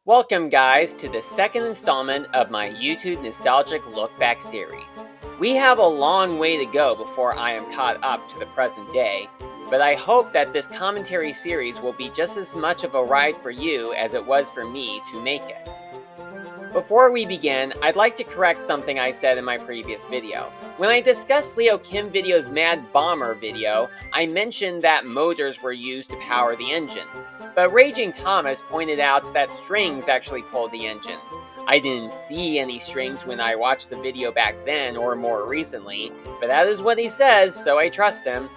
Welcome guys to the second installment of my YouTube Nostalgic Lookback series. We have a long way to go before I am caught up to the present day, but I hope that this commentary series will be just as much of a ride for you as it was for me to make it. Before we begin, I'd like to correct something I said in my previous video. When I discussed Leo Kim Video's Mad Bomber video, I mentioned that motors were used to power the engines, but Raging Thomas pointed out that strings actually pulled the engines. I didn't see any strings when I watched the video back then or more recently, but that is what he says, so I trust him.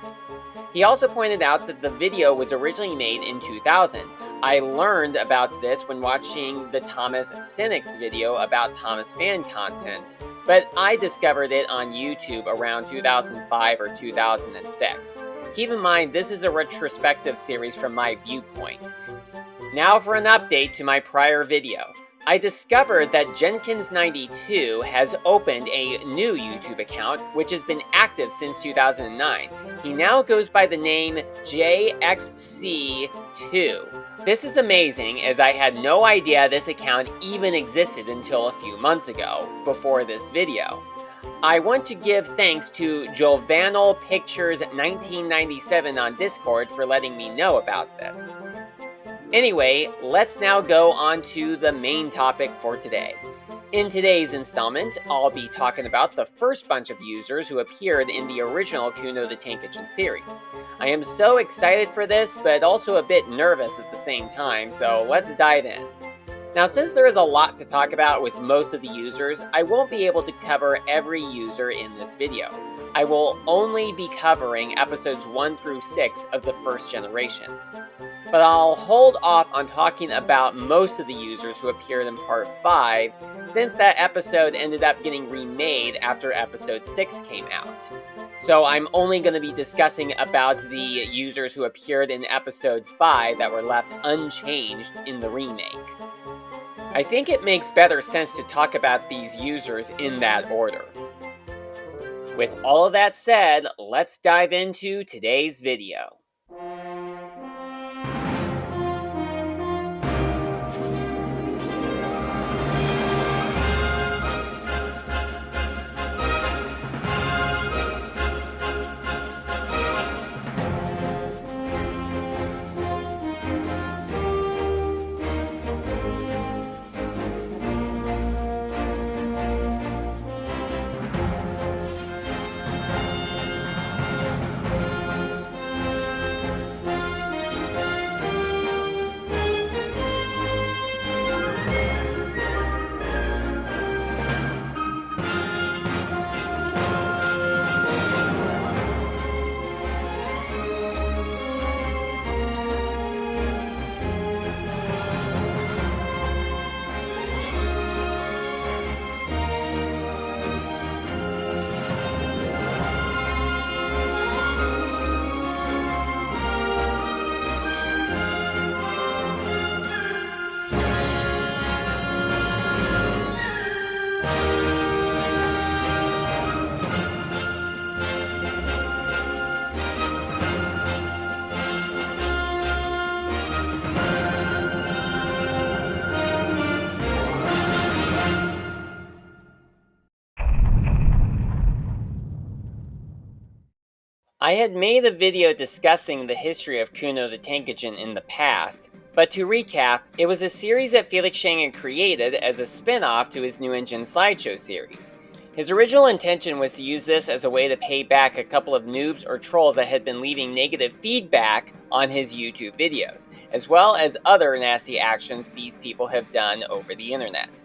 He also pointed out that the video was originally made in 2000. I learned about this when watching the Thomas Cynics video about Thomas fan content, but I discovered it on YouTube around 2005 or 2006. Keep in mind, this is a retrospective series from my viewpoint. Now for an update to my prior video. I discovered that Jenkins92 has opened a new YouTube account, which has been active since 2009. He now goes by the name JXC2. This is amazing, as I had no idea this account even existed until a few months ago, before this video. I want to give thanks to Jovanal Pictures 1997 on Discord for letting me know about this. Anyway, let's now go on to the main topic for today. In today's installment, I'll be talking about the first bunch of users who appeared in the original Kuno the Tank Engine series. I am so excited for this, but also a bit nervous at the same time, so let's dive in. Now, since there is a lot to talk about with most of the users, I won't be able to cover every user in this video. I will only be covering episodes 1 through 6 of the first generation. But I'll hold off on talking about most of the users who appeared in Part 5, since that episode ended up getting remade after Episode 6 came out. So I'm only going to be discussing about the users who appeared in Episode 5 that were left unchanged in the remake. I think it makes better sense to talk about these users in that order. With all of that said, let's dive into today's video. I had made a video discussing the history of Kuno the Tank Engine in the past, but to recap, it was a series that Felix Shang had created as a spin-off to his New Engine slideshow series. His original intention was to use this as a way to pay back a couple of noobs or trolls that had been leaving negative feedback on his YouTube videos, as well as other nasty actions these people have done over the internet.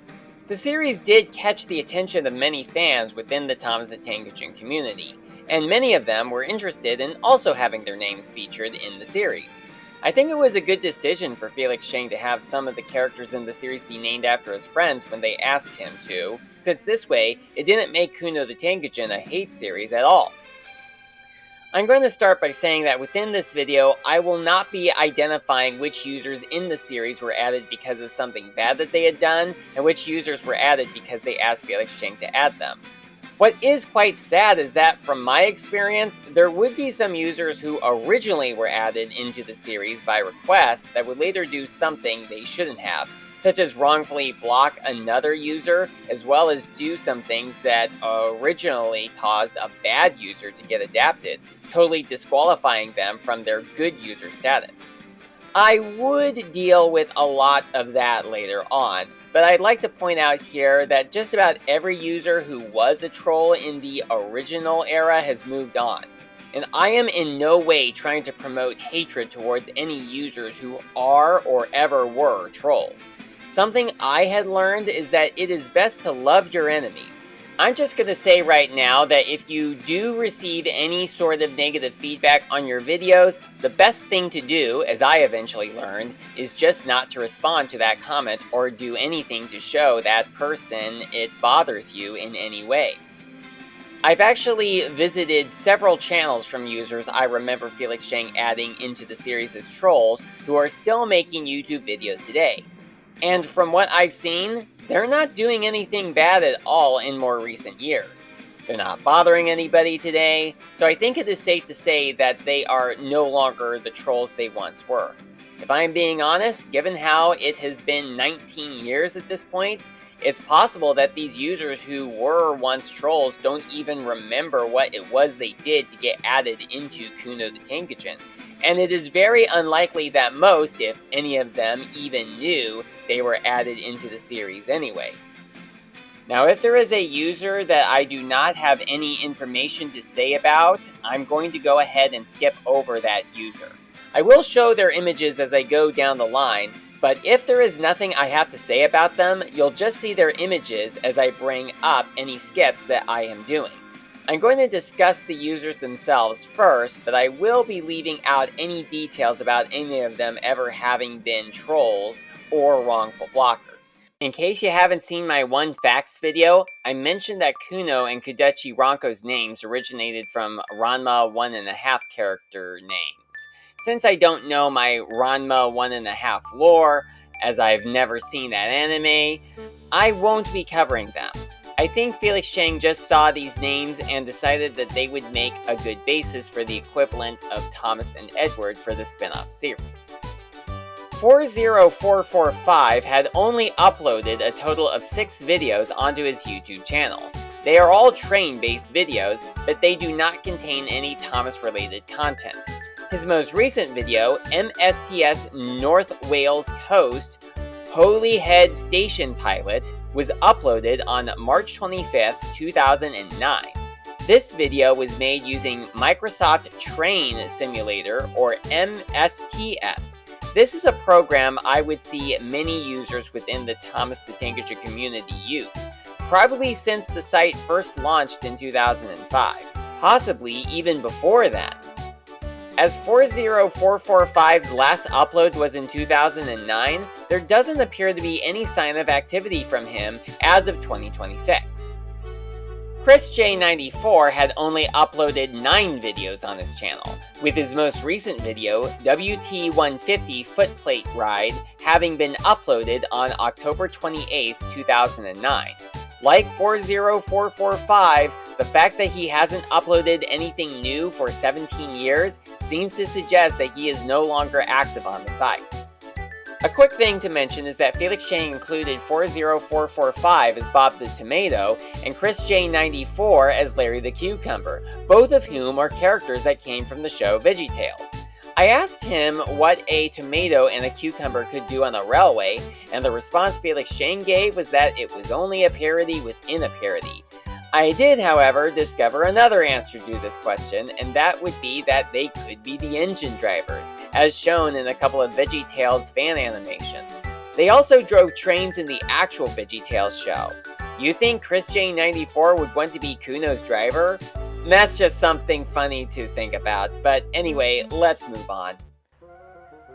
The series did catch the attention of many fans within the Thomas the Tank Engine community, and many of them were interested in also having their names featured in the series. I think it was a good decision for Felix Shang to have some of the characters in the series be named after his friends when they asked him to, since this way, it didn't make Kuno the Tank Engine a hate series at all. I'm going to start by saying that within this video, I will not be identifying which users in the series were added because of something bad that they had done, and which users were added because they asked Felix Shang to add them. What is quite sad is that, from my experience, there would be some users who originally were added into the series by request that would later do something they shouldn't have, such as wrongfully block another user, as well as do some things that originally caused a bad user to get adapted, totally disqualifying them from their good user status. I would deal with a lot of that later on, but I'd like to point out here that just about every user who was a troll in the original era has moved on. And I am in no way trying to promote hatred towards any users who are or ever were trolls. Something I had learned is that it is best to love your enemies. I'm just going to say right now that if you do receive any sort of negative feedback on your videos, the best thing to do, as I eventually learned, is just not to respond to that comment or do anything to show that person it bothers you in any way. I've actually visited several channels from users I remember Felix Cheng adding into the series as trolls who are still making YouTube videos today. And from what I've seen, they're not doing anything bad at all in more recent years. They're not bothering anybody today, so I think it is safe to say that they are no longer the trolls they once were. If I'm being honest, given how it has been 19 years at this point, it's possible that these users who were once trolls don't even remember what it was they did to get added into Kuno the Tank Engine. And it is very unlikely that most, if any of them, even knew they were added into the series anyway. Now, if there is a user that I do not have any information to say about, I'm going to go ahead and skip over that user. I will show their images as I go down the line, but if there is nothing I have to say about them, you'll just see their images as I bring up any skips that I am doing. I'm going to discuss the users themselves first, but I will be leaving out any details about any of them ever having been trolls or wrongful blockers. In case you haven't seen my One Facts video, I mentioned that Kuno and Kudechi Ranko's names originated from Ranma 1.5 character names. Since I don't know my Ranma 1.5 lore, as I've never seen that anime, I won't be covering them. I think Felix Cheng just saw these names and decided that they would make a good basis for the equivalent of Thomas and Edward for the spin-off series. 40445 had only uploaded a total of 6 videos onto his YouTube channel. They are all train-based videos, but they do not contain any Thomas-related content. His most recent video, MSTS North Wales Coast Holyhead Station Pilot, was uploaded on March 25th, 2009. This video was made using Microsoft Train Simulator, or MSTS. This is a program I would see many users within the Thomas the Tank Engine community use, probably since the site first launched in 2005, possibly even before that. As 40445's last upload was in 2009, there doesn't appear to be any sign of activity from him as of 2026. Chris J94 had only uploaded 9 videos on his channel, with his most recent video, WT150 Footplate Ride, having been uploaded on October 28, 2009. Like 40445, the fact that he hasn't uploaded anything new for 17 years seems to suggest that he is no longer active on the site. A quick thing to mention is that Felix Cheng included 40445 as Bob the Tomato and Chris J94 as Larry the Cucumber, both of whom are characters that came from the show VeggieTales. I asked him what a tomato and a cucumber could do on a railway, and the response Felix Cheng gave was that it was only a parody within a parody. I did, however, discover another answer to this question, and that would be that they could be the engine drivers, as shown in a couple of VeggieTales fan animations. They also drove trains in the actual VeggieTales show. You think Chris J94 would want to be Kuno's driver? That's just something funny to think about, but anyway, let's move on.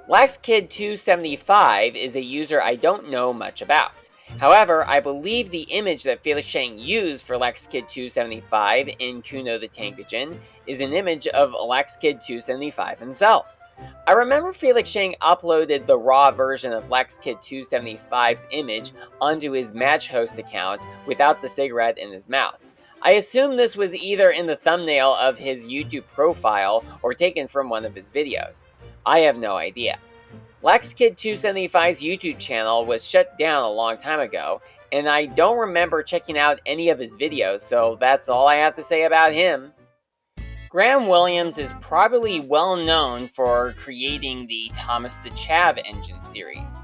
LaxKid275 is a user I don't know much about. However, I believe the image that Felix Cheng used for LaxKid275 in Kuno the Tank Engine is an image of LaxKid275 himself. I remember Felix Cheng uploaded the raw version of LaxKid275's image onto his MatchHost account without the cigarette in his mouth. I assume this was either in the thumbnail of his YouTube profile or taken from one of his videos. I have no idea. LexKid275's YouTube channel was shut down a long time ago, and I don't remember checking out any of his videos, so that's all I have to say about him. Graham Williams is probably well known for creating the Thomas the Chav Engine series.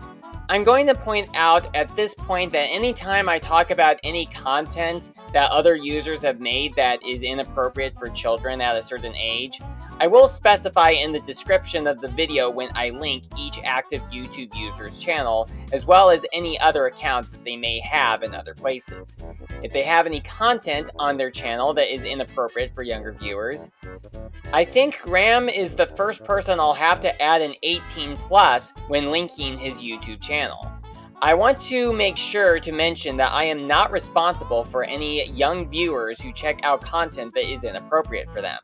I'm going to point out at this point that anytime I talk about any content that other users have made that is inappropriate for children at a certain age, I will specify in the description of the video when I link each active YouTube user's channel, as well as any other account that they may have in other places. If they have any content on their channel that is inappropriate for younger viewers, I think Graham is the first person I'll have to add an 18 plus when linking his YouTube channel. I want to make sure to mention that I am not responsible for any young viewers who check out content that is inappropriate for them.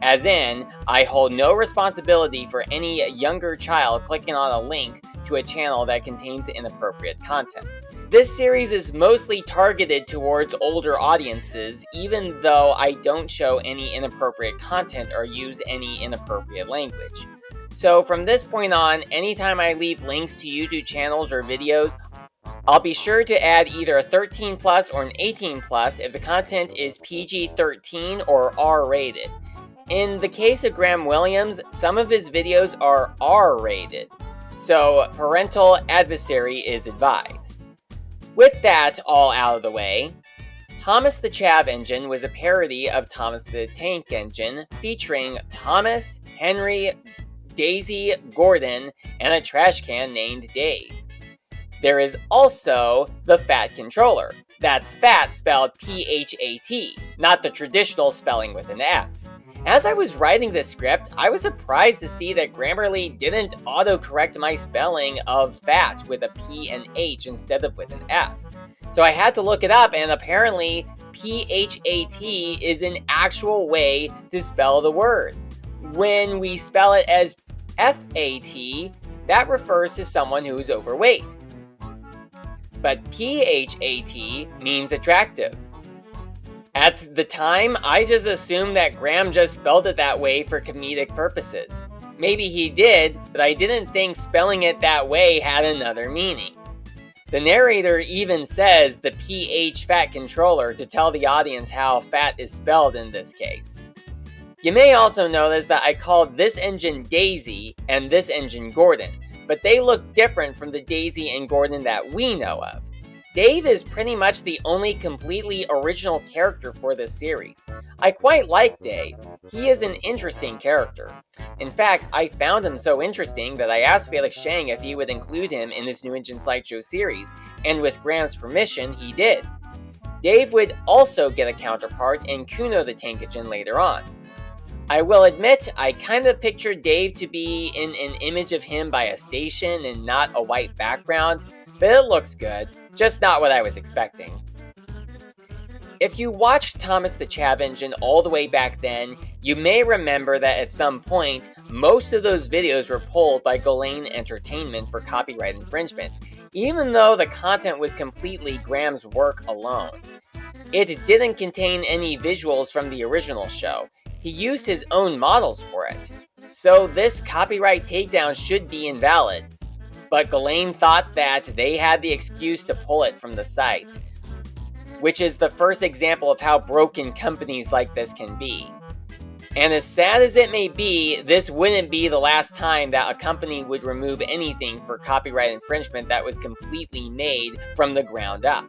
As in, I hold no responsibility for any younger child clicking on a link to a channel that contains inappropriate content. This series is mostly targeted towards older audiences, even though I don't show any inappropriate content or use any inappropriate language. So from this point on, anytime I leave links to YouTube channels or videos, I'll be sure to add either a 13 plus or an 18 plus if the content is PG-13 or R-rated. In the case of Graham Williams, some of his videos are R-rated, so parental advisory is advised. With that all out of the way, Thomas the Chav Engine was a parody of Thomas the Tank Engine featuring Thomas, Henry, Daisy, Gordon, and a trash can named Dave. There is also the Fat Controller. That's fat spelled P-H-A-T, not the traditional spelling with an F. As I was writing this script, I was surprised to see that Grammarly didn't autocorrect my spelling of fat with a P and H instead of with an F. So I had to look it up, and apparently P-H-A-T is an actual way to spell the word. When we spell it as F-A-T, that refers to someone who is overweight. But P-H-A-T means attractive. At the time, I just assumed that Graham just spelled it that way for comedic purposes. Maybe he did, but I didn't think spelling it that way had another meaning. The narrator even says the PH Fat Controller to tell the audience how fat is spelled in this case. You may also notice that I called this engine Daisy and this engine Gordon, but they look different from the Daisy and Gordon that we know of. Dave is pretty much the only completely original character for this series. I quite like Dave. He is an interesting character. In fact, I found him so interesting that I asked Felix Chang if he would include him in this New Engine Slideshow series, and with Graham's permission, he did. Dave would also get a counterpart in Kuno the Tank Engine later on. I will admit, I kind of pictured Dave to be in an image of him by a station and not a white background, but it looks good. Just not what I was expecting. If you watched Thomas the Chav Engine all the way back then, you may remember that at some point, most of those videos were pulled by Ghislaine Entertainment for copyright infringement, even though the content was completely Graham's work alone. It didn't contain any visuals from the original show. He used his own models for it. So this copyright takedown should be invalid. But Ghislaine thought that they had the excuse to pull it from the site, which is the first example of how broken companies like this can be. And as sad as it may be, this wouldn't be the last time that a company would remove anything for copyright infringement that was completely made from the ground up.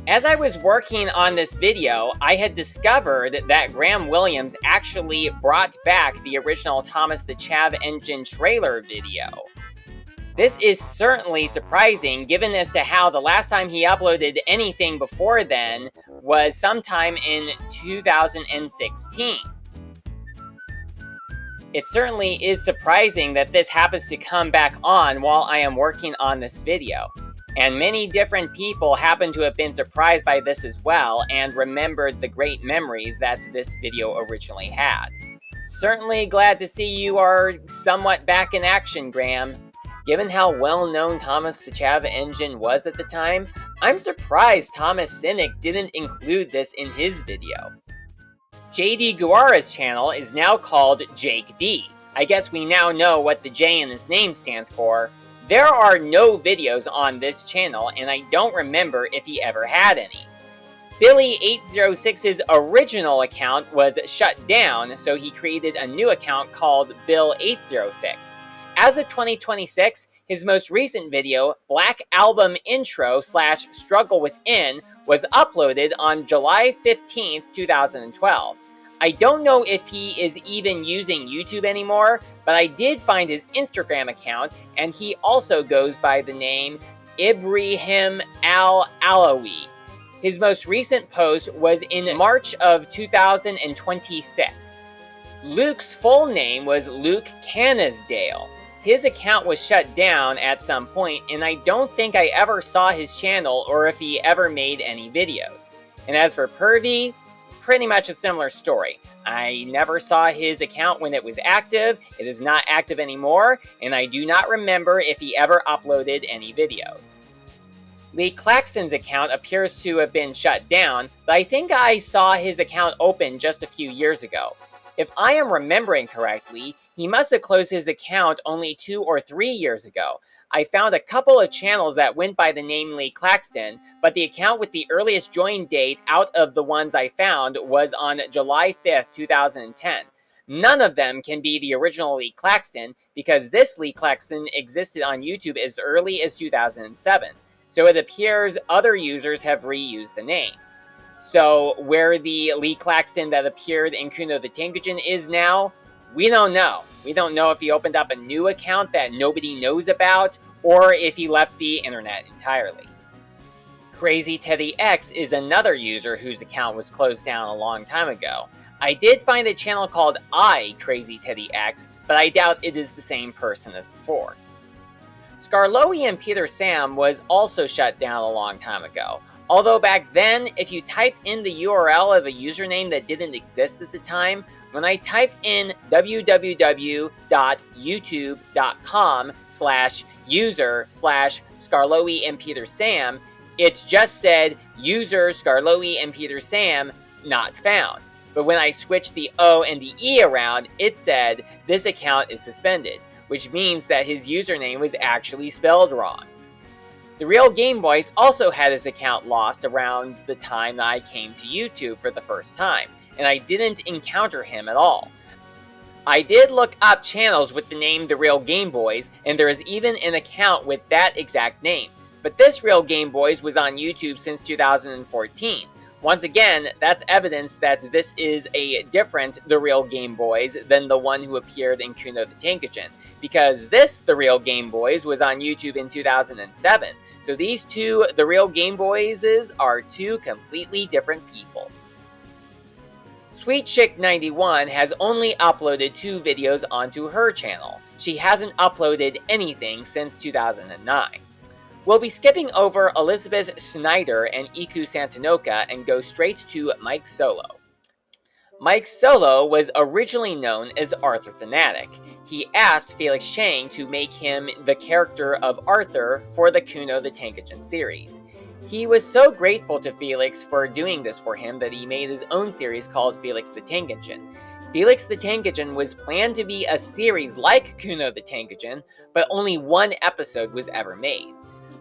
As I was working on this video, I had discovered that Graham Williams actually brought back the original Thomas the Chav Engine trailer video. This is certainly surprising given as to how the last time he uploaded anything before then was sometime in 2016. It certainly is surprising that this happens to come back on while I am working on this video. And many different people happen to have been surprised by this as well and remembered the great memories that this video originally had. Certainly glad to see you are somewhat back in action, Graham. Given how well-known Thomas the Chav Engine was at the time, I'm surprised Thomas Cynic didn't include this in his video. JD Guara's channel is now called Jake D. I guess we now know what the J in his name stands for. There are no videos on this channel, and I don't remember if he ever had any. Billy806's original account was shut down, so he created a new account called Bill806. As of 2026, his most recent video, Black Album Intro / Struggle Within, was uploaded on July 15th, 2012. I don't know if he is even using YouTube anymore, but I did find his Instagram account, and he also goes by the name Ibrahim Al-Alawi. His most recent post was in March of 2026. Luke's full name was Luke Canisdale. His account was shut down at some point, and I don't think I ever saw his channel or if he ever made any videos. And as for Pervy, pretty much a similar story. I never saw his account when it was active, it is not active anymore, and I do not remember if he ever uploaded any videos. Lee Claxton's account appears to have been shut down, but I think I saw his account open just a few years ago. If I am remembering correctly, he must have closed his account only 2 or 3 years ago. I found a couple of channels that went by the name Lee Claxton, but the account with the earliest join date out of the ones I found was on July 5th, 2010. None of them can be the original Lee Claxton, because this Lee Claxton existed on YouTube as early as 2007. So it appears other users have reused the name. So where the Lee Claxton that appeared in Kuno the Tank Engine is now, we don't know. We don't know if he opened up a new account that nobody knows about, or if he left the internet entirely. Crazy Teddy X is another user whose account was closed down a long time ago. I did find a channel called Crazy Teddy X, but I doubt it is the same person as before. Scarlowy and Peter Sam was also shut down a long time ago. Although back then, if you typed in the URL of a username that didn't exist at the time, when I typed in www.youtube.com/user/Scarlowy and Peter Sam, it just said user Scarlowy and Peter Sam not found. But when I switched the O and the E around, it said this account is suspended, which means that his username was actually spelled wrong. The Real Game Boys also had his account lost around the time that I came to YouTube for the first time, and I didn't encounter him at all. I did look up channels with the name The Real Game Boys, and there is even an account with that exact name. But this Real Game Boys was on YouTube since 2014. Once again, that's evidence that this is a different The Real Game Boys than the one who appeared in Kuno the Tank Engine, because this The Real Game Boys was on YouTube in 2007. So these two The Real Game Boyses are two completely different people. Sweet Chick 91 has only uploaded 2 videos onto her channel. She hasn't uploaded anything since 2009. We'll be skipping over Elizabeth Snyder and Iku Santanoka and go straight to Mike Solo. Mike Solo was originally known as Arthur Fanatic. He asked Felix Chang to make him the character of Arthur for the Kuno the Tank Engine series. He was so grateful to Felix for doing this for him that he made his own series called Felix the Tank Engine. Felix the Tank Engine was planned to be a series like Kuno the Tank Engine, but only 1 episode was ever made.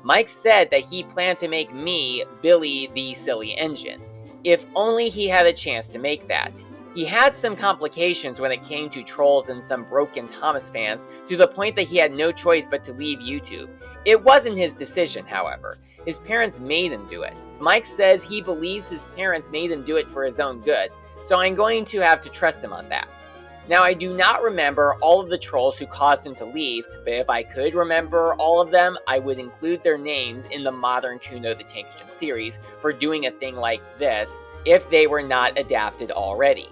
Mike said that he planned to make me Billy the Silly Engine. If only he had a chance to make that. He had some complications when it came to trolls and some broken Thomas fans, to the point that he had no choice but to leave YouTube. It wasn't his decision, however. His parents made him do it. Mike says he believes his parents made him do it for his own good, so I'm going to have to trust him on that. Now, I do not remember all of the trolls who caused him to leave, but if I could remember all of them, I would include their names in the modern Kuno the Tank Engine series for doing a thing like this, if they were not adapted already.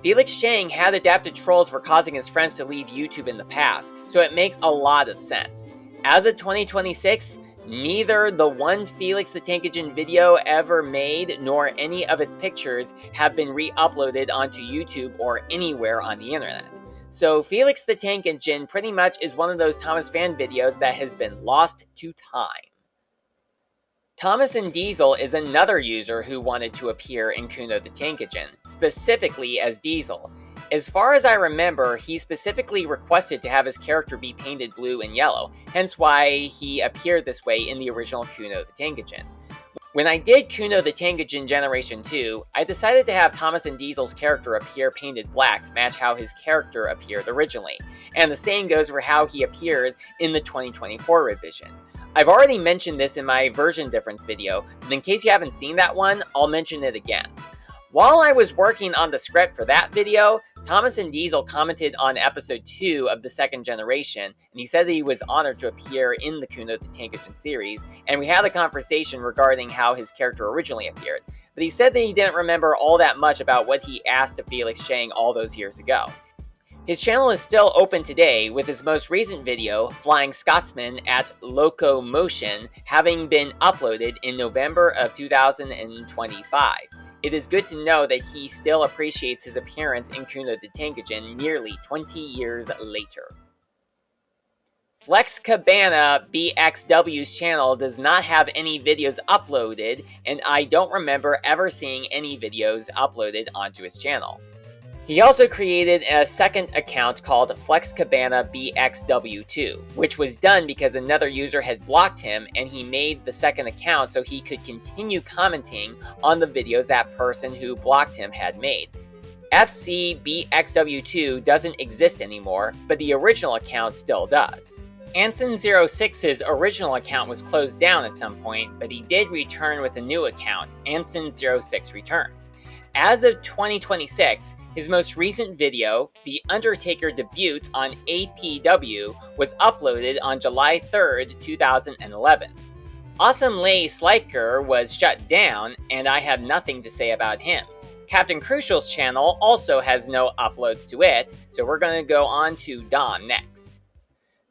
Felix Chang had adapted trolls for causing his friends to leave YouTube in the past, so it makes a lot of sense. As of 2026, neither the one Felix the Tank Engine video ever made nor any of its pictures have been re-uploaded onto YouTube or anywhere on the internet. So Felix the Tank Engine pretty much is one of those Thomas fan videos that has been lost to time. Thomas and Diesel is another user who wanted to appear in Kuno the Tank Engine, specifically as Diesel. As far as I remember, he specifically requested to have his character be painted blue and yellow, hence why he appeared this way in the original Kuno the Tank Engine. When I did Kuno the Tank Engine Generation 2, I decided to have Thomas and Diesel's character appear painted black to match how his character appeared originally, and the same goes for how he appeared in the 2024 revision. I've already mentioned this in my version difference video, but in case you haven't seen that one, I'll mention it again. While I was working on the script for that video, Thomas and Diesel commented on episode 2 of the second generation, and he said that he was honored to appear in the Kuno the Tank Engine series, and we had a conversation regarding how his character originally appeared, but he said that he didn't remember all that much about what he asked of Felix Chang all those years ago. His channel is still open today, with his most recent video, Flying Scotsman at Locomotion, having been uploaded in November of 2025. It is good to know that he still appreciates his appearance in Kuno the Tank Engine nearly 20 years later. Flex Cabana BXW's channel does not have any videos uploaded, and I don't remember ever seeing any videos uploaded onto his channel. He also created a second account called Flex Cabana BXW2, which was done because another user had blocked him, and he made the second account so he could continue commenting on the videos that person who blocked him had made. FCBXW2 doesn't exist anymore, but the original account still does. Anson06's original account was closed down at some point, but he did return with a new account, Anson06 Returns. As of 2026, his most recent video, The Undertaker Debut on APW, was uploaded on July 3rd, 2011. Awesome Lay Sliker was shut down, and I have nothing to say about him. Captain Crucial's channel also has no uploads to it, so we're going to go on to Dom next.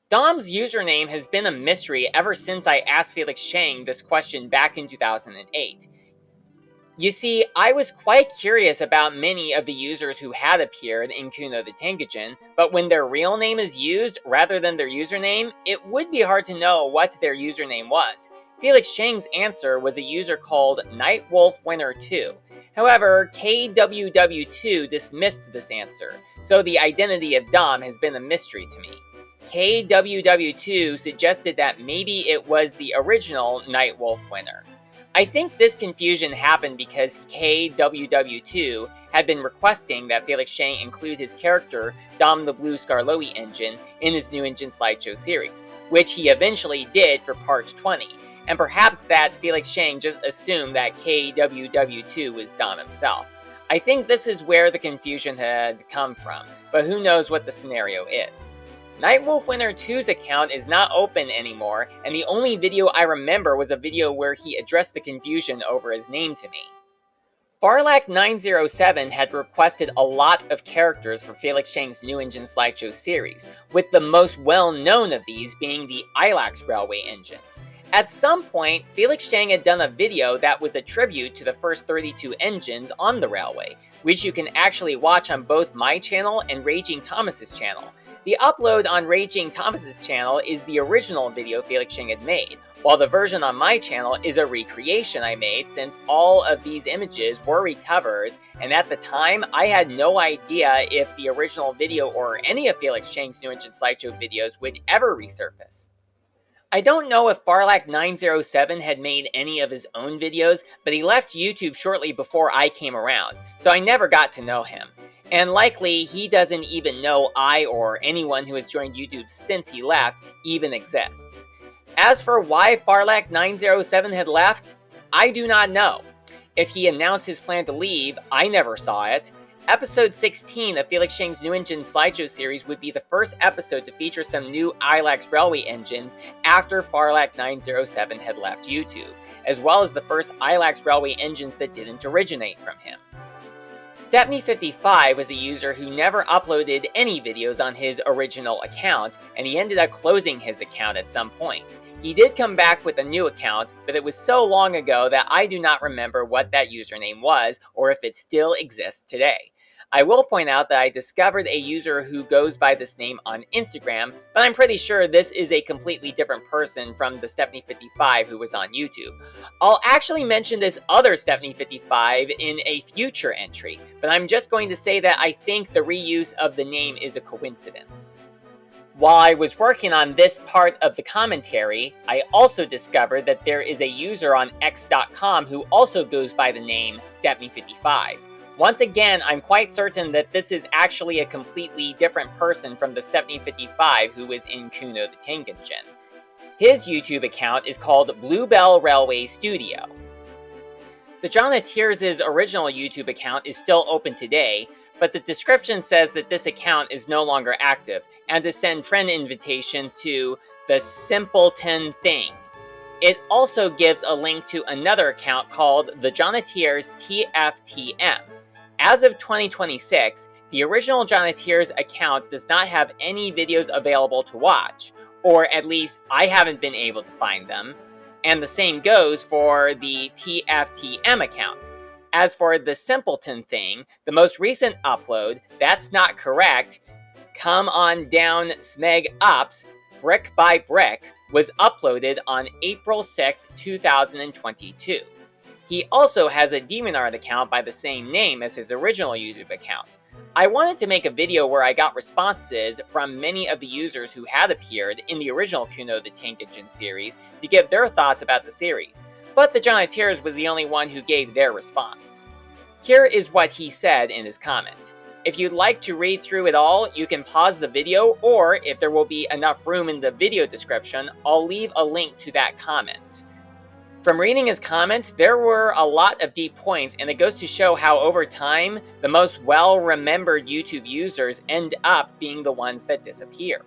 Dom's username has been a mystery ever since I asked Felix Chang this question back in 2008. You see, I was quite curious about many of the users who had appeared in Kuno the Tank Engine, but when their real name is used rather than their username, it would be hard to know what their username was. Felix Chang's answer was a user called NightwolfWinner2. However, KWW2 dismissed this answer, so the identity of Dom has been a mystery to me. KWW2 suggested that maybe it was the original Nightwolfwinner. I think this confusion happened because KWW2 had been requesting that Felix Chang include his character, Dom the Blue Skarloey Engine, in his new engine slideshow series, which he eventually did for part 20, and perhaps that Felix Chang just assumed that KWW2 was Dom himself. I think this is where the confusion had come from, but who knows what the scenario is. NightwolfWinner2's account is not open anymore, and the only video I remember was a video where he addressed the confusion over his name to me. Farlak907 had requested a lot of characters for Felix Chang's new engine slideshow series, with the most well-known of these being the ILAX railway engines. At some point, Felix Chang had done a video that was a tribute to the first 32 engines on the railway, which you can actually watch on both my channel and Raging Thomas's channel. The upload on Raging Thomas's channel is the original video Felix Chang had made, while the version on my channel is a recreation I made since all of these images were recovered, and at the time I had no idea if the original video or any of Felix Chang's new engine slideshow videos would ever resurface. I don't know if Farlak907 had made any of his own videos, but he left YouTube shortly before I came around, so I never got to know him. And likely, he doesn't even know I or anyone who has joined YouTube since he left even exists. As for why Farlak907 had left, I do not know. If he announced his plan to leave, I never saw it. Episode 16 of Felix Chang's new engine slideshow series would be the first episode to feature some new ILAX railway engines after Farlak907 had left YouTube, as well as the first ILAX railway engines that didn't originate from him. Stepney55 was a user who never uploaded any videos on his original account, and he ended up closing his account at some point. He did come back with a new account, but it was so long ago that I do not remember what that username was, or if it still exists today. I will point out that I discovered a user who goes by this name on Instagram, but I'm pretty sure this is a completely different person from the Stephanie55 who was on YouTube. I'll actually mention this other Stephanie55 in a future entry, but I'm just going to say that I think the reuse of the name is a coincidence. While I was working on this part of the commentary, I also discovered that there is a user on x.com who also goes by the name Stephanie55. Once again, I'm quite certain that this is actually a completely different person from the Stephanie55 who was in Kuno the Tank Engine. His YouTube account is called Bluebell Railway Studio. The Jonateers' original YouTube account is still open today, but the description says that this account is no longer active, and to send friend invitations to the Simpleton Thing. It also gives a link to another account called the Jonateers TFTM. As of 2026, the original Jonateers account does not have any videos available to watch, or at least I haven't been able to find them, and the same goes for the TFTM account. As for the Simpleton Thing, the most recent upload, that's not correct, Come On Down Smeg Ups, Brick by Brick, was uploaded on April 6th, 2022. He also has a DeviantArt account by the same name as his original YouTube account. I wanted to make a video where I got responses from many of the users who had appeared in the original Kuno the Tank Engine series to give their thoughts about the series, but the Jonateers was the only one who gave their response. Here is what he said in his comment. If you'd like to read through it all, you can pause the video, or if there will be enough room in the video description, I'll leave a link to that comment. From reading his comment, there were a lot of deep points, and it goes to show how over time, the most well-remembered YouTube users end up being the ones that disappear.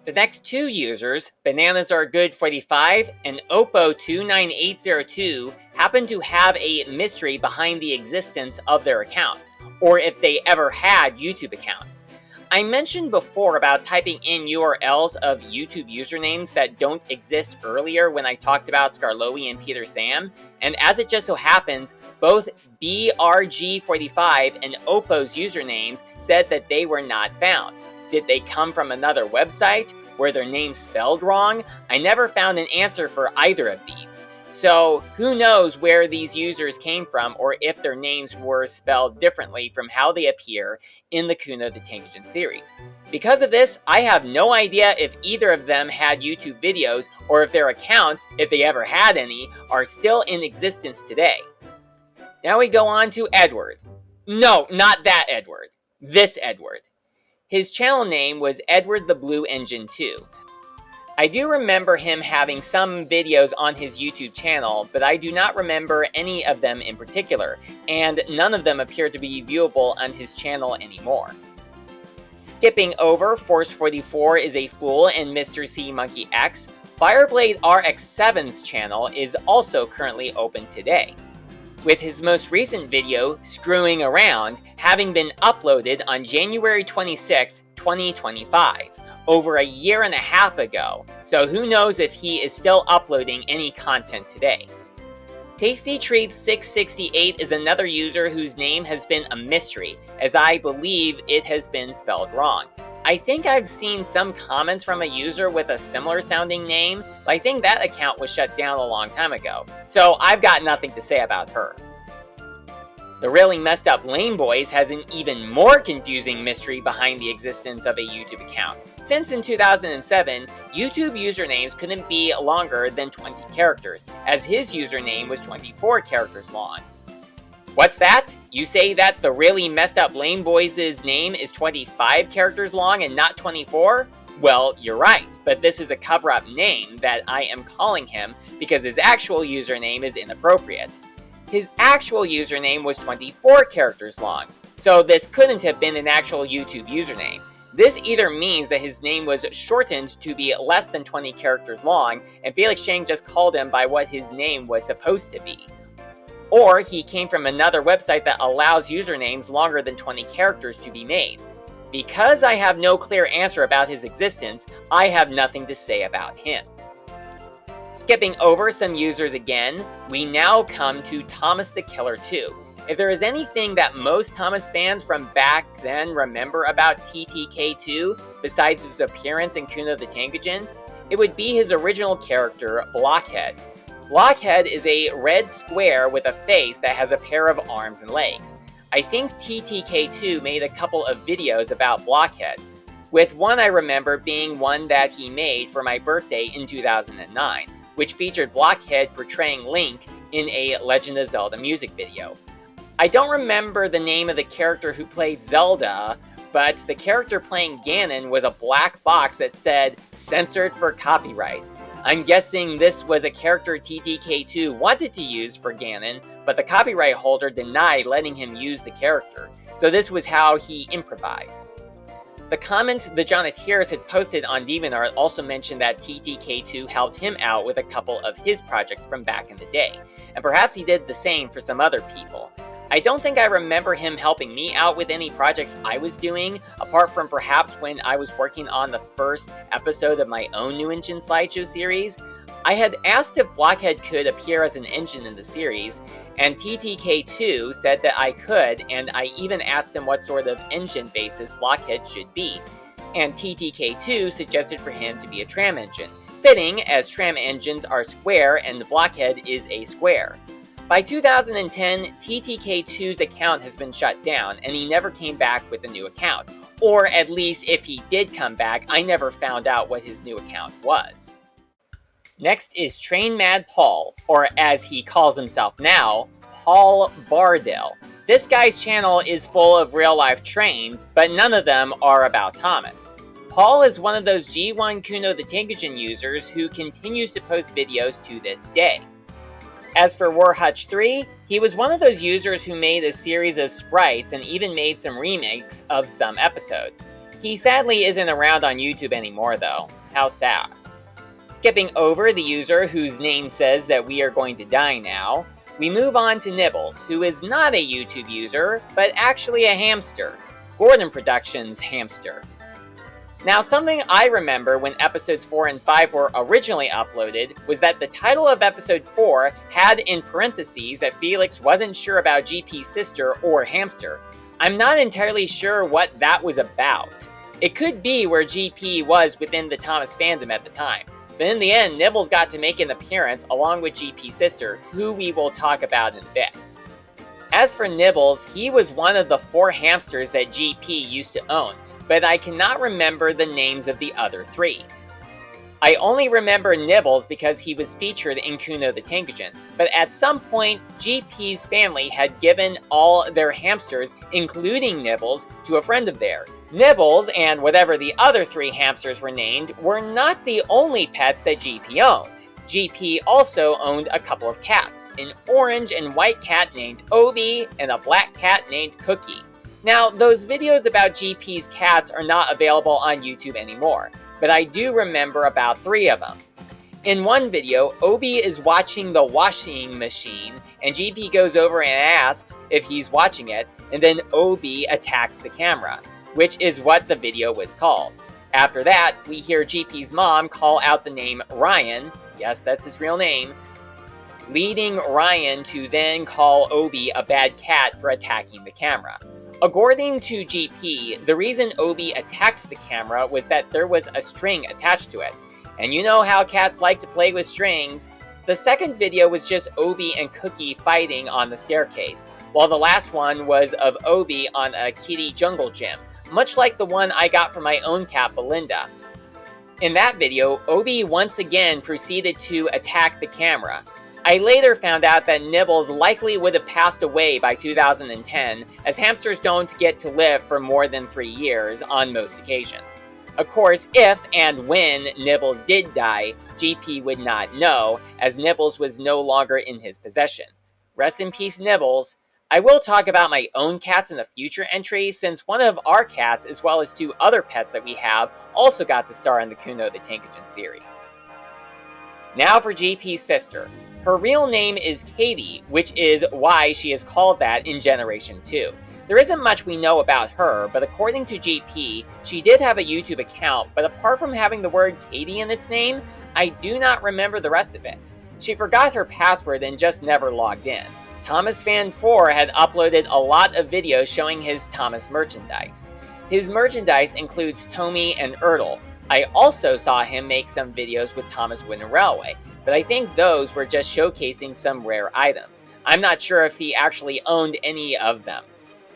The next two users, Bananas Are Good 45 and Oppo29802, happen to have a mystery behind the existence of their accounts, or if they ever had YouTube accounts. I mentioned before about typing in URLs of YouTube usernames that don't exist earlier when I talked about Scarlowy and Peter Sam, and as it just so happens, both BRG45 and Oppo's usernames said that they were not found. Did they come from another website? Were their names spelled wrong? I never found an answer for either of these. So who knows where these users came from, or if their names were spelled differently from how they appear in the Kuno the Tank Engine series. Because of this, I have no idea if either of them had YouTube videos, or if their accounts, if they ever had any, are still in existence today. Now we go on to Edward. No, not that Edward. This Edward. His channel name was Edward the Blue Engine 2. I do remember him having some videos on his YouTube channel, but I do not remember any of them in particular, and none of them appear to be viewable on his channel anymore. Skipping over Force44 is a Fool and Mr. C Monkey X, Fireblade RX7's channel is also currently open today, with his most recent video, Screwing Around, having been uploaded on January 26, 2025, over a year and a half ago, so who knows if he is still uploading any content today. Tasty Treats 668 is another user whose name has been a mystery, as I believe it has been spelled wrong. I think I've seen some comments from a user with a similar sounding name, but I think that account was shut down a long time ago, so I've got nothing to say about her. The Really Messed Up Lame Boys has an even more confusing mystery behind the existence of a YouTube account, since in 2007, YouTube usernames couldn't be longer than 20 characters, as his username was 24 characters long. What's that? You say that the Really Messed Up Lame Boys' name is 25 characters long and not 24? Well, you're right, but this is a cover-up name that I am calling him because his actual username is inappropriate. His actual username was 24 characters long, so this couldn't have been an actual YouTube username. This either means that his name was shortened to be less than 20 characters long, and Felix Chang just called him by what his name was supposed to be. Or he came from another website that allows usernames longer than 20 characters to be made. Because I have no clear answer about his existence, I have nothing to say about him. Skipping over some users again, we now come to Thomas the Killer 2. If there is anything that most Thomas fans from back then remember about TTK2, besides his appearance in Kuno the Tank Engine, it would be his original character, Blockhead. Blockhead is a red square with a face that has a pair of arms and legs. I think TTK2 made a couple of videos about Blockhead, with one I remember being one that he made for my birthday in 2009, which featured Blockhead portraying Link in a Legend of Zelda music video. I don't remember the name of the character who played Zelda, but the character playing Ganon was a black box that said, "Censored for copyright." I'm guessing this was a character TTK2 wanted to use for Ganon, but the copyright holder denied letting him use the character, so this was how he improvised. The comment the Jonateers had posted on DeviantArt also mentioned that TTK2 helped him out with a couple of his projects from back in the day, and perhaps he did the same for some other people. I don't think I remember him helping me out with any projects I was doing, apart from perhaps when I was working on the first episode of my own New Engine slideshow series. I had asked if Blockhead could appear as an engine in the series, and TTK2 said that I could, and I even asked him what sort of engine basis Blockhead should be, and TTK2 suggested for him to be a tram engine, fitting as tram engines are square and Blockhead is a square. By 2010, TTK2's account has been shut down, and he never came back with a new account. Or at least if he did come back, I never found out what his new account was. Next is Train Mad Paul, or as he calls himself now, Paul Bardell. This guy's channel is full of real-life trains, but none of them are about Thomas. Paul is one of those G1 Kuno the Tank Engine users who continues to post videos to this day. As for Warhutch 3, he was one of those users who made a series of sprites and even made some remakes of some episodes. He sadly isn't around on YouTube anymore though. How sad. Skipping over the user whose name says that we are going to die now, we move on to Nibbles, who is not a YouTube user, but actually a hamster. Gordon Productions hamster. Now, something I remember when episodes 4 and 5 were originally uploaded was that the title of episode 4 had in parentheses that Felix wasn't sure about GP's sister or hamster. I'm not entirely sure what that was about. It could be where GP was within the Thomas fandom at the time, but in the end, Nibbles got to make an appearance along with GP's sister, who we will talk about in a bit. As for Nibbles, he was one of the 4 hamsters that GP used to own, but I cannot remember the names of the other 3. I only remember Nibbles because he was featured in Kuno the Tank Engine, but at some point, GP's family had given all their hamsters, including Nibbles, to a friend of theirs. Nibbles, and whatever the other 3 hamsters were named, were not the only pets that GP owned. GP also owned a couple of cats, an orange and white cat named Obi, and a black cat named Cookie. Now, those videos about GP's cats are not available on YouTube anymore, but I do remember about 3 of them. In one video, Obi is watching the washing machine, and GP goes over and asks if he's watching it, and then Obi attacks the camera, which is what the video was called. After that, we hear GP's mom call out the name Ryan, yes, that's his real name, leading Ryan to then call Obi a bad cat for attacking the camera. According to GP, the reason Obi attacked the camera was that there was a string attached to it. And you know how cats like to play with strings. The second video was just Obi and Cookie fighting on the staircase, while the last one was of Obi on a kitty jungle gym, much like the one I got from my own cat Belinda. In that video, Obi once again proceeded to attack the camera. I later found out that Nibbles likely would have passed away by 2010, as hamsters don't get to live for more than 3 years on most occasions. Of course, if and when Nibbles did die, GP would not know, as Nibbles was no longer in his possession. Rest in peace, Nibbles. I will talk about my own cats in a future entry, since one of our cats, as well as 2 other pets that we have, also got to star in the Kuno the Tank Engine series. Now for GP's sister. Her real name is Katie, which is why she is called that in Generation 2. There isn't much we know about her, but according to GP, she did have a YouTube account, but apart from having the word Katie in its name, I do not remember the rest of it. She forgot her password and just never logged in. ThomasFan4 had uploaded a lot of videos showing his Thomas merchandise. His merchandise includes Tommy and Ertl. I also saw him make some videos with Thomas Wooden Railway, but I think those were just showcasing some rare items. I'm not sure if he actually owned any of them.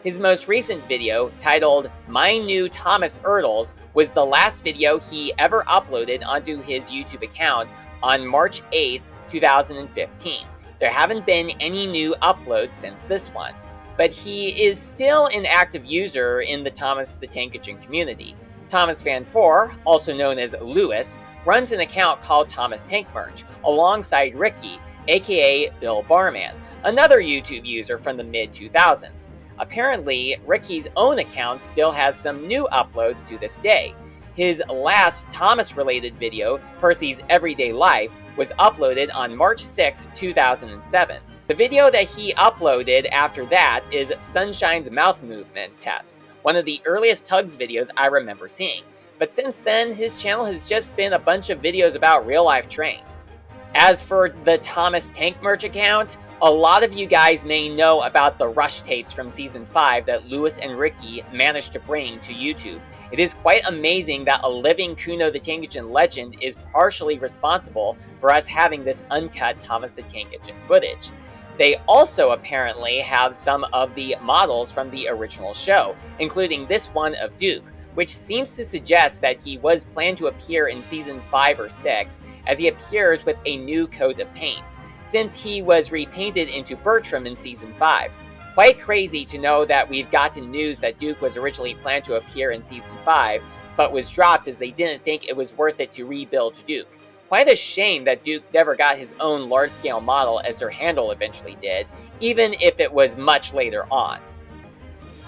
His most recent video, titled My New Thomas Ertls, was the last video he ever uploaded onto his YouTube account on March 8th, 2015. There haven't been any new uploads since this one, but he is still an active user in the Thomas the Tank Engine community. ThomasFan4, also known as Lewis, runs an account called Thomas Tank Merch, alongside Ricky, aka Bill Barman, another YouTube user from the mid-2000s. Apparently, Ricky's own account still has some new uploads to this day. His last Thomas-related video, Percy's Everyday Life, was uploaded on March 6, 2007. The video that he uploaded after that is Sunshine's Mouth Movement Test, one of the earliest Tugs videos I remember seeing. But since then, his channel has just been a bunch of videos about real-life trains. As for the Thomas Tank Merch account, a lot of you guys may know about the Rush tapes from Season 5 that Lewis and Ricky managed to bring to YouTube. It is quite amazing that a living Kuno the Tank Engine legend is partially responsible for us having this uncut Thomas the Tank Engine footage. They also apparently have some of the models from the original show, including this one of Duke, which seems to suggest that he was planned to appear in Season 5 or 6, as he appears with a new coat of paint, since he was repainted into Bertram in Season 5. Quite crazy to know that we've gotten news that Duke was originally planned to appear in Season 5, but was dropped as they didn't think it was worth it to rebuild Duke. Quite a shame that Duke never got his own large-scale model as Sir Handel eventually did, even if it was much later on.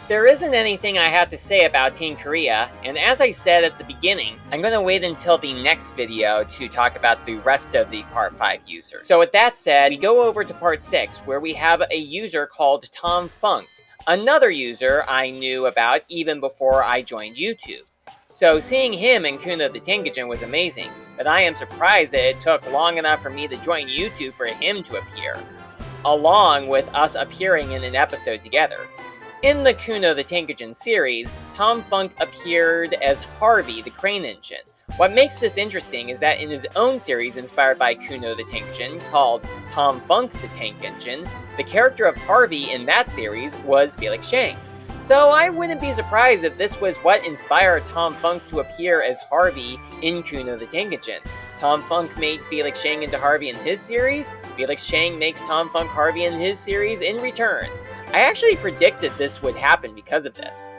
There isn't anything I have to say about Team Korea, and as I said at the beginning, I'm going to wait until the next video to talk about the rest of the Part 5 users. So with that said, we go over to Part 6, where we have a user called Tom Funk, another user I knew about even before I joined YouTube. So seeing him in Kuno the Tank Engine was amazing, but I am surprised that it took long enough for me to join YouTube for him to appear, along with us appearing in an episode together. In the Kuno the Tank Engine series, Tom Funk appeared as Harvey the Crane Engine. What makes this interesting is that in his own series inspired by Kuno the Tank Engine, called Tom Funk the Tank Engine, the character of Harvey in that series was Felix Chang. So I wouldn't be surprised if this was what inspired Tom Funk to appear as Harvey in Kuno the Tank Engine. Tom Funk made Felix Chang into Harvey in his series, Felix Chang makes Tom Funk Harvey in his series in return. I actually predicted this would happen because of this.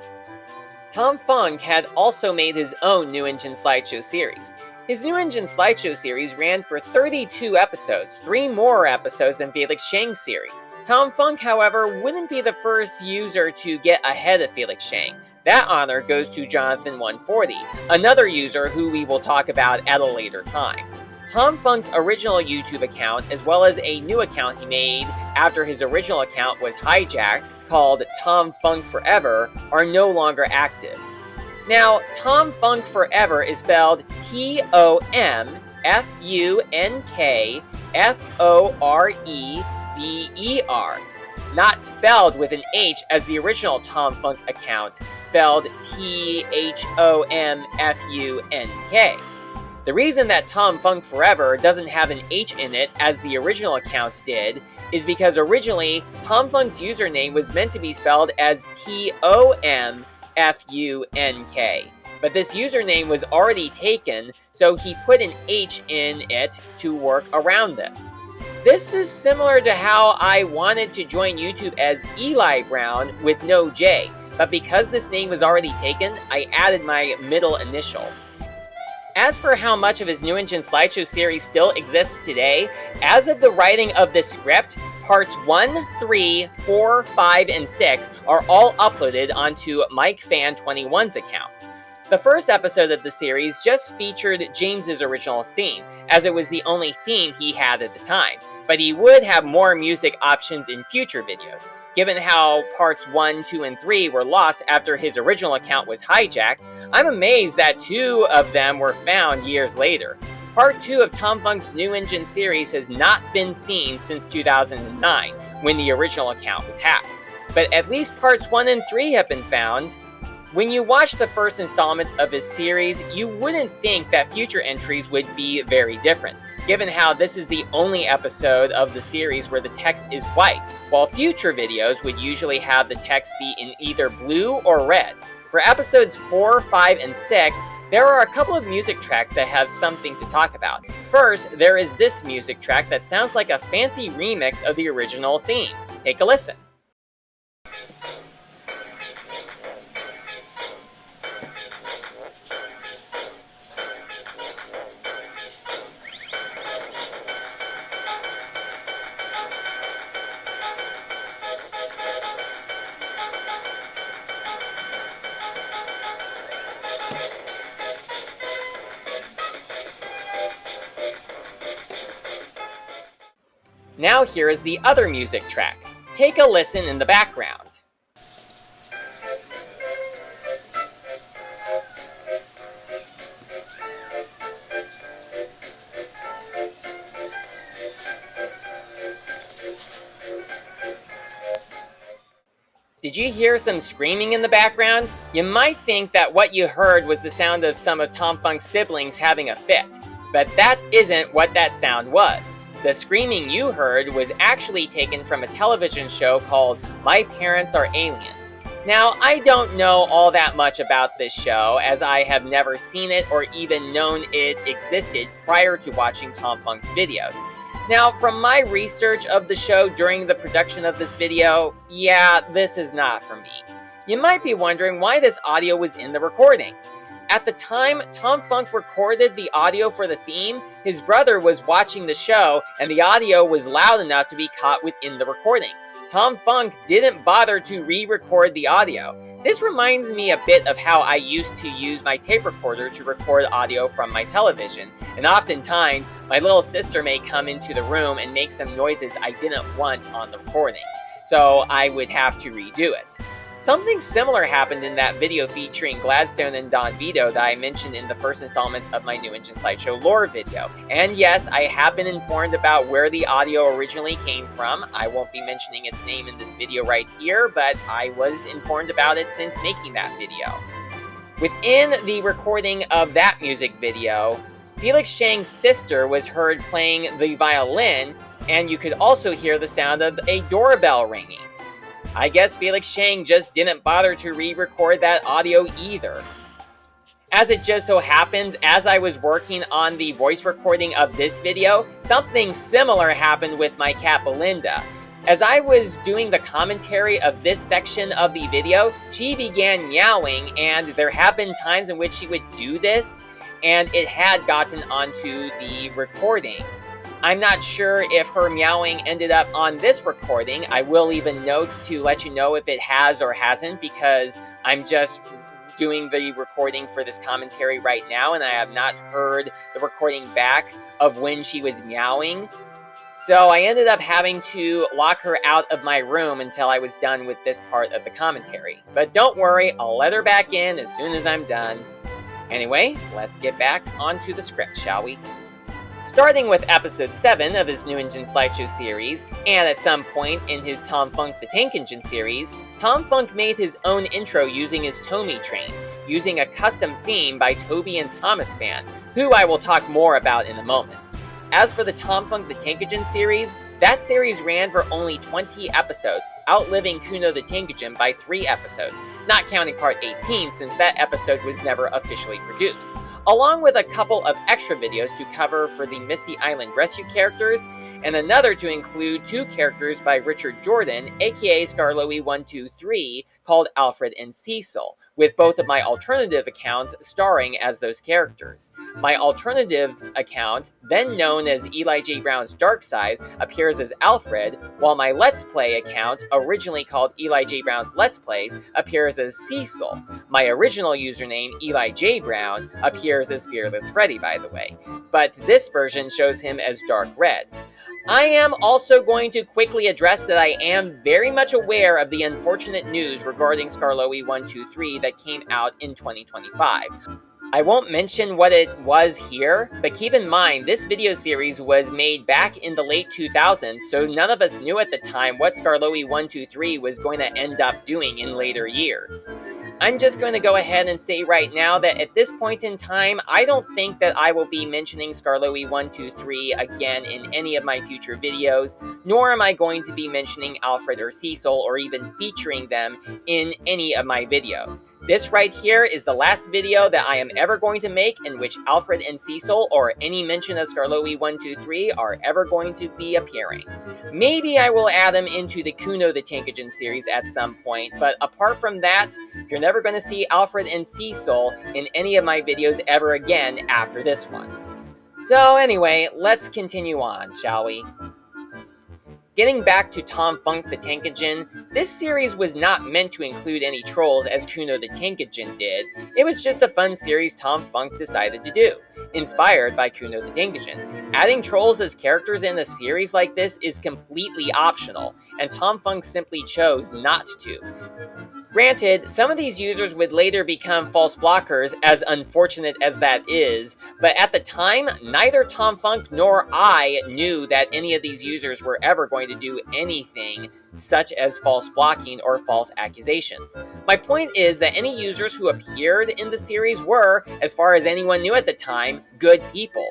Tom Funk had also made his own New Engine slideshow series. His New Engine slideshow series ran for 32 episodes, 3 more episodes than Felix Chang's series. Tom Funk, however, wouldn't be the first user to get ahead of Felix Chang. That honor goes to Jonathan140, another user who we will talk about at a later time. Tom Funk's original YouTube account, as well as a new account he made after his original account was hijacked, called Tom Funk Forever, are no longer active. Now, Tom Funk Forever is spelled TomFunkforever, not spelled with an H as the original Tom Funk account, spelled THOMFUNK. The reason that Tom Funk Forever doesn't have an H in it as the original account did is because originally Tom Funk's username was meant to be spelled as TOMFUNK, but this username was already taken, so he put an H in it to work around this. This is similar to how I wanted to join YouTube as Eli Brown with no J, but because this name was already taken, I added my middle initial. As for how much of his New Engine slideshow series still exists today, as of the writing of this script, parts 1, 3, 4, 5, and 6 are all uploaded onto MikeFan21's account. The first episode of the series just featured James's original theme, as it was the only theme he had at the time, but he would have more music options in future videos. Given how parts 1, 2, and 3 were lost after his original account was hijacked, I'm amazed that 2 of them were found years later. Part 2 of Tom Funk's New Engine series has not been seen since 2009, when the original account was hacked. But at least parts 1 and 3 have been found. When you watch the first installment of his series, you wouldn't think that future entries would be very different, given how this is the only episode of the series where the text is white, while future videos would usually have the text be in either blue or red. For episodes 4, 5, and 6, there are a couple of music tracks that have something to talk about. First, there is this music track that sounds like a fancy remix of the original theme. Take a listen. Now here is the other music track. Take a listen in the background. Did you hear some screaming in the background? You might think that what you heard was the sound of some of Tom Funk's siblings having a fit, but that isn't what that sound was. The screaming you heard was actually taken from a television show called My Parents Are Aliens. Now, I don't know all that much about this show, as I have never seen it or even known it existed prior to watching Tom Funk's videos. Now, from my research of the show during the production of this video, yeah, this is not for me. You might be wondering why this audio was in the recording. At the time Tom Funk recorded the audio for the theme, his brother was watching the show, and the audio was loud enough to be caught within the recording. Tom Funk didn't bother to re-record the audio. This reminds me a bit of how I used to use my tape recorder to record audio from my television, and oftentimes my little sister may come into the room and make some noises I didn't want on the recording, so I would have to redo it. Something similar happened in that video featuring Gladstone and Don Vito that I mentioned in the first installment of my New Engine Slideshow lore video. And yes, I have been informed about where the audio originally came from. I won't be mentioning its name in this video right here, but I was informed about it since making that video. Within the recording of that music video, Felix Chang's sister was heard playing the violin, and you could also hear the sound of a doorbell ringing. I guess Felix Chang just didn't bother to re-record that audio either. As it just so happens, as I was working on the voice recording of this video, something similar happened with my cat Belinda. As I was doing the commentary of this section of the video, she began meowing, and there have been times in which she would do this, and it had gotten onto the recording. I'm not sure if her meowing ended up on this recording. I will leave a note to let you know if it has or hasn't, because I'm just doing the recording for this commentary right now, and I have not heard the recording back of when she was meowing. So I ended up having to lock her out of my room until I was done with this part of the commentary. But don't worry, I'll let her back in as soon as I'm done. Anyway, let's get back onto the script, shall we? Starting with episode 7 of his New Engine Slideshow series, and at some point in his Tom Funk the Tank Engine series, Tom Funk made his own intro using his Tomy trains, using a custom theme by Toby and Thomas Fan, who I will talk more about in a moment. As for the Tom Funk the Tank Engine series, that series ran for only 20 episodes, outliving Kuno the Tank Engine by 3 episodes, not counting part 18 since that episode was never officially produced, along with a couple of extra videos to cover for the Misty Island Rescue characters, and another to include 2 characters by Richard Jordan, aka Scarloey123, called Alfred and Cecil, with both of my alternative accounts starring as those characters. My alternatives account, then known as Eli J. Brown's Dark Side, appears as Alfred, while my Let's Play account, originally called Eli J. Brown's Let's Plays, appears as Cecil. My original username, Eli J. Brown, appears as Fearless Freddy, by the way, but this version shows him as Dark Red. I am also going to quickly address that I am very much aware of the unfortunate news regarding Scarloey123 that came out in 2025. I won't mention what it was here, but keep in mind this video series was made back in the late 2000s, so none of us knew at the time what Skarloey123 was going to end up doing in later years. I'm just going to go ahead and say right now that at this point in time, I don't think that I will be mentioning Skarloey123 again in any of my future videos, nor am I going to be mentioning Alfred or Cecil or even featuring them in any of my videos. This right here is the last video that I am ever going to make in which Alfred and Cecil or any mention of Skarloey123 are ever going to be appearing. Maybe I will add them into the Kuno the Tank Engine series at some point, but apart from that, you're never going to see Alfred and Cecil in any of my videos ever again after this one. So anyway, let's continue on, shall we? Getting back to Tom Funk the Tank Engine, this series was not meant to include any trolls as Kuno the Tank Engine did. It was just a fun series Tom Funk decided to do, inspired by Kuno the Tank Engine. Adding trolls as characters in a series like this is completely optional, and Tom Funk simply chose not to. Granted, some of these users would later become false blockers, as unfortunate as that is, but at the time, neither Tom Funk nor I knew that any of these users were ever going to do anything such as false blocking or false accusations. My point is that any users who appeared in the series were, as far as anyone knew at the time, good people.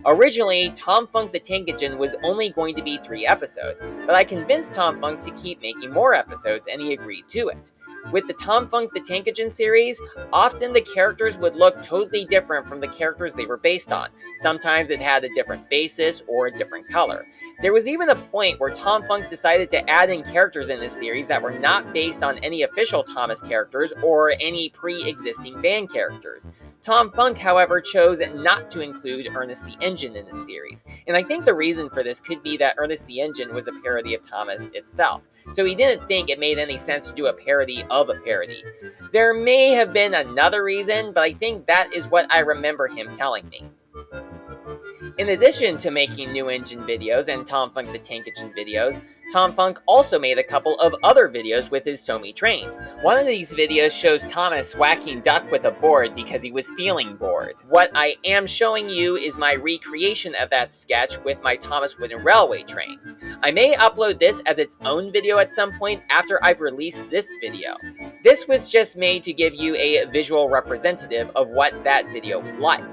Originally, Tom Funk the Tank Engine was only going to be 3 episodes, but I convinced Tom Funk to keep making more episodes and he agreed to it. With the Tom Funk the Tank Engine series, often the characters would look totally different from the characters they were based on. Sometimes it had a different basis or a different color. There was even a point where Tom Funk decided to add in characters in this series that were not based on any official Thomas characters or any pre-existing band characters. Tom Funk, however, chose not to include Ernest the Engine in the series, and I think the reason for this could be that Ernest the Engine was a parody of Thomas itself, so he didn't think it made any sense to do a parody of a parody. There may have been another reason, but I think that is what I remember him telling me. In addition to making new engine videos and Tom Funk the Tank Engine videos, Tom Funk also made a couple of other videos with his Tomy trains. One of these videos shows Thomas whacking Duck with a board because he was feeling bored. What I am showing you is my recreation of that sketch with my Thomas Wooden Railway trains. I may upload this as its own video at some point after I've released this video. This was just made to give you a visual representative of what that video was like.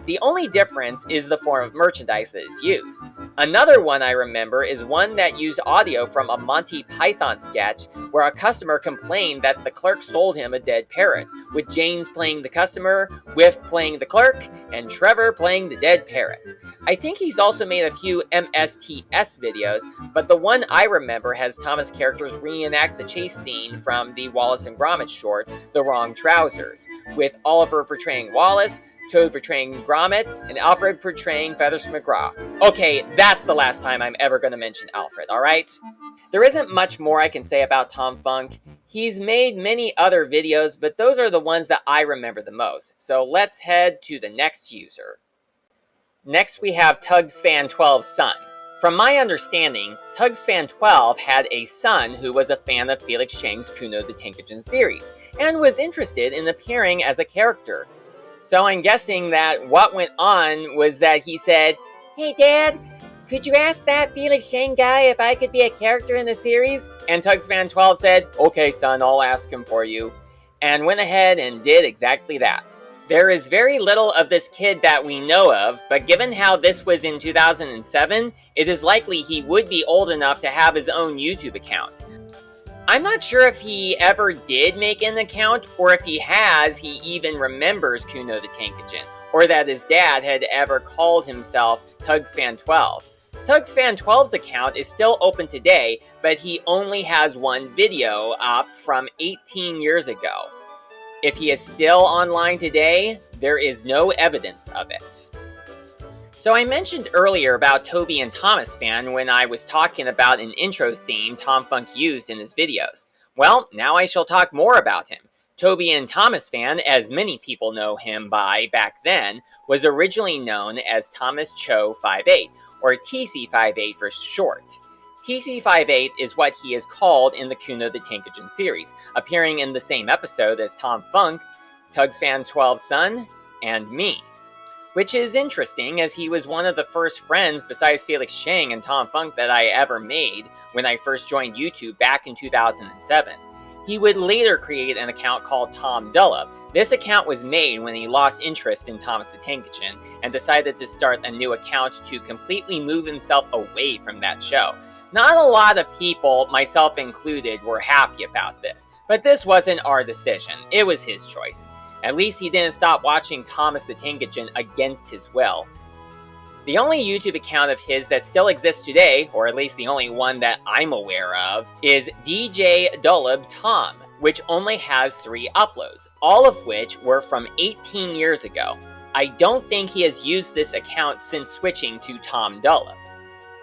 The only difference is the form of merchandise that is used. Another one I remember is one that used audio from a Monty Python sketch where a customer complained that the clerk sold him a dead parrot, with James playing the customer, Whiff playing the clerk, and Trevor playing the dead parrot. I think he's also made a few MSTS videos, but the one I remember has Thomas characters reenact the chase scene from the Wallace and Gromit short, The Wrong Trousers, with Oliver portraying Wallace, Toad portraying Gromit, and Alfred portraying Feathers McGraw. Okay, that's the last time I'm ever going to mention Alfred, alright? There isn't much more I can say about Tom Funk. He's made many other videos, but those are the ones that I remember the most. So let's head to the next user. Next we have TugsFan12's son. From my understanding, TugsFan12 had a son who was a fan of Felix Chang's Kuno the Tank Engine series, and was interested in appearing as a character. So I'm guessing that what went on was that he said, "Hey Dad, could you ask that Felix Chang guy if I could be a character in the series?" And TugsFan12 said, "Okay son, I'll ask him for you," and went ahead and did exactly that. There is very little of this kid that we know of, but given how this was in 2007, it is likely he would be old enough to have his own YouTube account. I'm not sure if he ever did make an account, or if he has, he even remembers Kuno the Tank Engine, or that his dad had ever called himself TugsFan12. TugsFan12's account is still open today, but he only has one video up from 18 years ago. If he is still online today, there is no evidence of it. So I mentioned earlier about Toby and Thomas Fan when I was talking about an intro theme Tom Funk used in his videos. Well, now I shall talk more about him. Toby and Thomas Fan, as many people know him by back then, was originally known as Thomas Cho 58, or TC58 for short. TC58 is what he is called in the Kuno the Tank Engine series, appearing in the same episode as Tom Funk, TugsFan12's son, and me. Which is interesting, as he was one of the first friends besides Felix Chang and Tom Funk that I ever made when I first joined YouTube back in 2007. He would later create an account called Tom Dullop. This account was made when he lost interest in Thomas the Tank Engine and decided to start a new account to completely move himself away from that show. Not a lot of people, myself included, were happy about this, but this wasn't our decision. It was his choice. At least he didn't stop watching Thomas the Tank Engine against his will. The only YouTube account of his that still exists today, or at least the only one that I'm aware of, is DJ Dullub Tom, which only has 3 uploads, all of which were from 18 years ago. I don't think he has used this account since switching to Tom Dullub.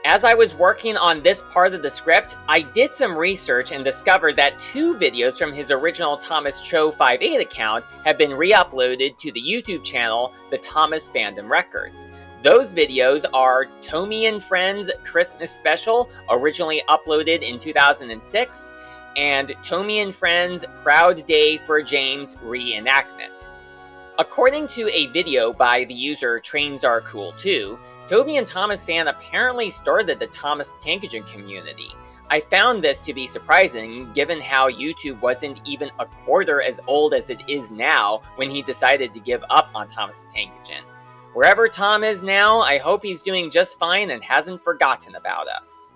As I was working on this part of the script, I did some research and discovered that 2 videos from his original Thomas Cho 58 account have been re-uploaded to the YouTube channel, The Thomas Fandom Records. Those videos are Tommy and Friends Christmas Special, originally uploaded in 2006, and Tommy and Friends Proud Day for James reenactment. According to a video by the user Trains Are Cool Too, Toby and Thomas Fan apparently started the Thomas the Tank Engine community. I found this to be surprising given how YouTube wasn't even a quarter as old as it is now when he decided to give up on Thomas the Tank Engine. Wherever Tom is now, I hope he's doing just fine and hasn't forgotten about us.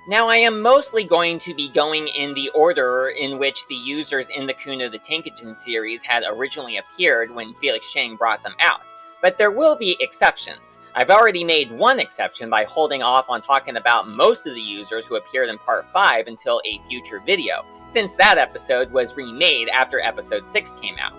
Now, I am mostly going to be going in the order in which the users in the Kuno the Tank Engine series had originally appeared when Felix Chang brought them out. But there will be exceptions. I've already made one exception by holding off on talking about most of the users who appeared in Part 5 until a future video, since that episode was remade after Episode 6 came out.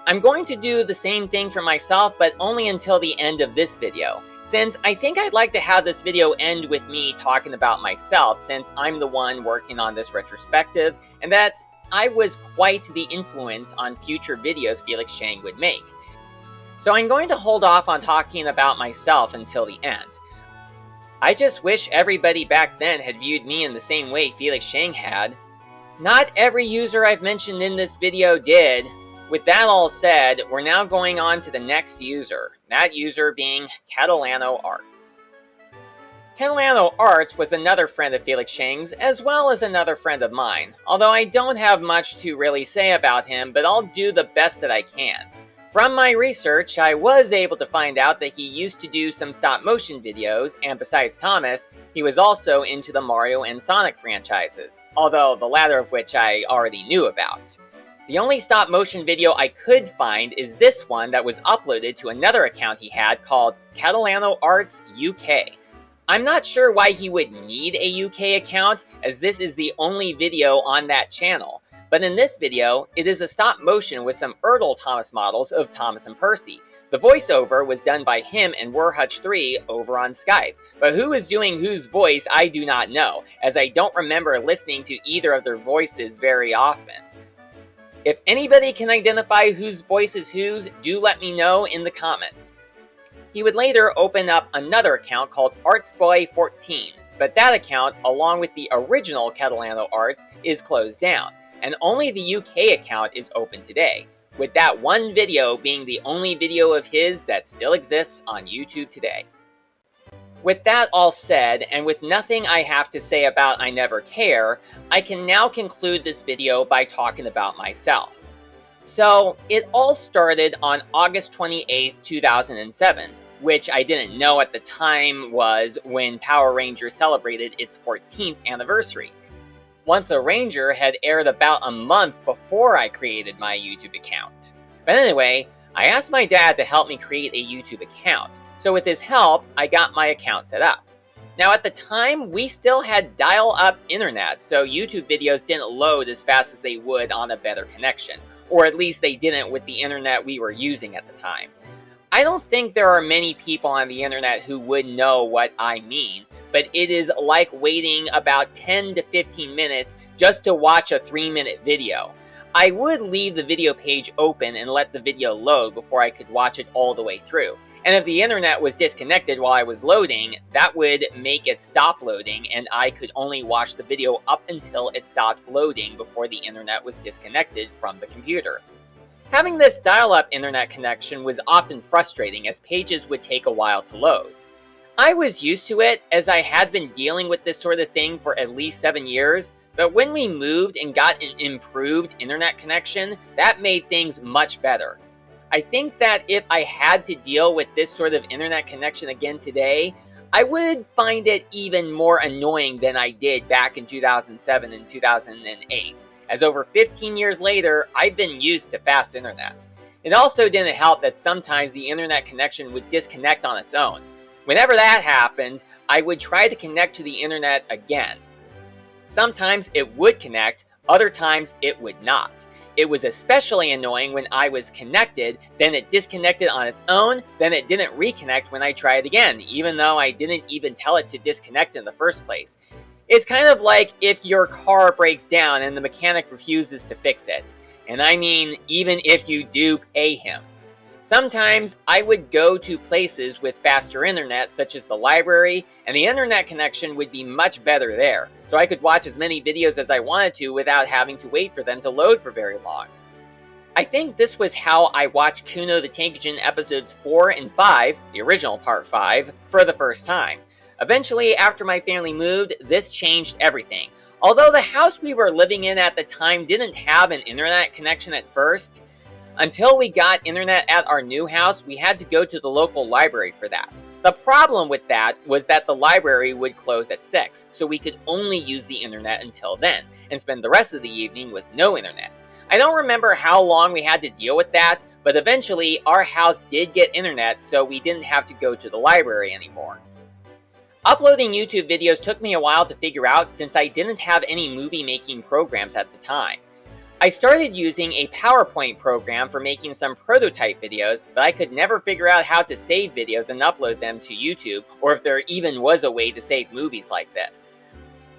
I'm going to do the same thing for myself, but only until the end of this video, since I think I'd like to have this video end with me talking about myself, since I'm the one working on this retrospective, and that I was quite the influence on future videos Felix Chang would make. So I'm going to hold off on talking about myself until the end. I just wish everybody back then had viewed me in the same way Felix Chang had. Not every user I've mentioned in this video did. With that all said, we're now going on to the next user, that user being Catalano Arts. Catalano Arts was another friend of Felix Chang's, as well as another friend of mine, although I don't have much to really say about him, but I'll do the best that I can. From my research, I was able to find out that he used to do some stop-motion videos, and besides Thomas, he was also into the Mario and Sonic franchises, although the latter of which I already knew about. The only stop-motion video I could find is this one that was uploaded to another account he had called Catalano Arts UK. I'm not sure why he would need a UK account, as this is the only video on that channel. But in this video, it is a stop motion with some Erdl Thomas models of Thomas and Percy. The voiceover was done by him and Werhutch3 over on Skype, but who is doing whose voice I do not know, as I don't remember listening to either of their voices very often. If anybody can identify whose voice is whose, do let me know in the comments. He would later open up another account called ArtsBoy14, but that account, along with the original Catalano Arts, is closed down, and only the UK account is open today, with that one video being the only video of his that still exists on YouTube today. With that all said, and with nothing I have to say about I Never Care, I can now conclude this video by talking about myself. So, it all started on August 28th, 2007, which I didn't know at the time was when Power Rangers celebrated its 14th anniversary. Once a Ranger had aired about a month before I created my YouTube account. But anyway, I asked my dad to help me create a YouTube account, so with his help, I got my account set up. Now at the time, we still had dial-up internet, so YouTube videos didn't load as fast as they would on a better connection, or at least they didn't with the internet we were using at the time. I don't think there are many people on the internet who would know what I mean, but it is like waiting about 10 to 15 minutes just to watch a 3-minute video. I would leave the video page open and let the video load before I could watch it all the way through. And if the internet was disconnected while I was loading, that would make it stop loading, and I could only watch the video up until it stopped loading before the internet was disconnected from the computer. Having this dial-up internet connection was often frustrating as pages would take a while to load. I was used to it as I had been dealing with this sort of thing for at least 7 years, but when we moved and got an improved internet connection, that made things much better. I think that if I had to deal with this sort of internet connection again today, I would find it even more annoying than I did back in 2007 and 2008, as over 15 years later, I've been used to fast internet. It also didn't help that sometimes the internet connection would disconnect on its own. Whenever that happened, I would try to connect to the internet again. Sometimes it would connect, other times it would not. It was especially annoying when I was connected, then it disconnected on its own, then it didn't reconnect when I tried again, even though I didn't even tell it to disconnect in the first place. It's kind of like if your car breaks down and the mechanic refuses to fix it. And I mean, even if you do pay him. Sometimes I would go to places with faster internet, such as the library, and the internet connection would be much better there, so I could watch as many videos as I wanted to without having to wait for them to load for very long. I think this was how I watched Kuno the Tank Engine episodes 4 and 5, the original part 5, for the first time. Eventually, after my family moved, this changed everything. Although the house we were living in at the time didn't have an internet connection at first, until we got internet at our new house, we had to go to the local library for that. The problem with that was that the library would close at 6, so we could only use the internet until then, and spend the rest of the evening with no internet. I don't remember how long we had to deal with that, but eventually our house did get internet, so we didn't have to go to the library anymore. Uploading YouTube videos took me a while to figure out since I didn't have any movie making programs at the time. I started using a PowerPoint program for making some prototype videos, but I could never figure out how to save videos and upload them to YouTube, or if there even was a way to save movies like this.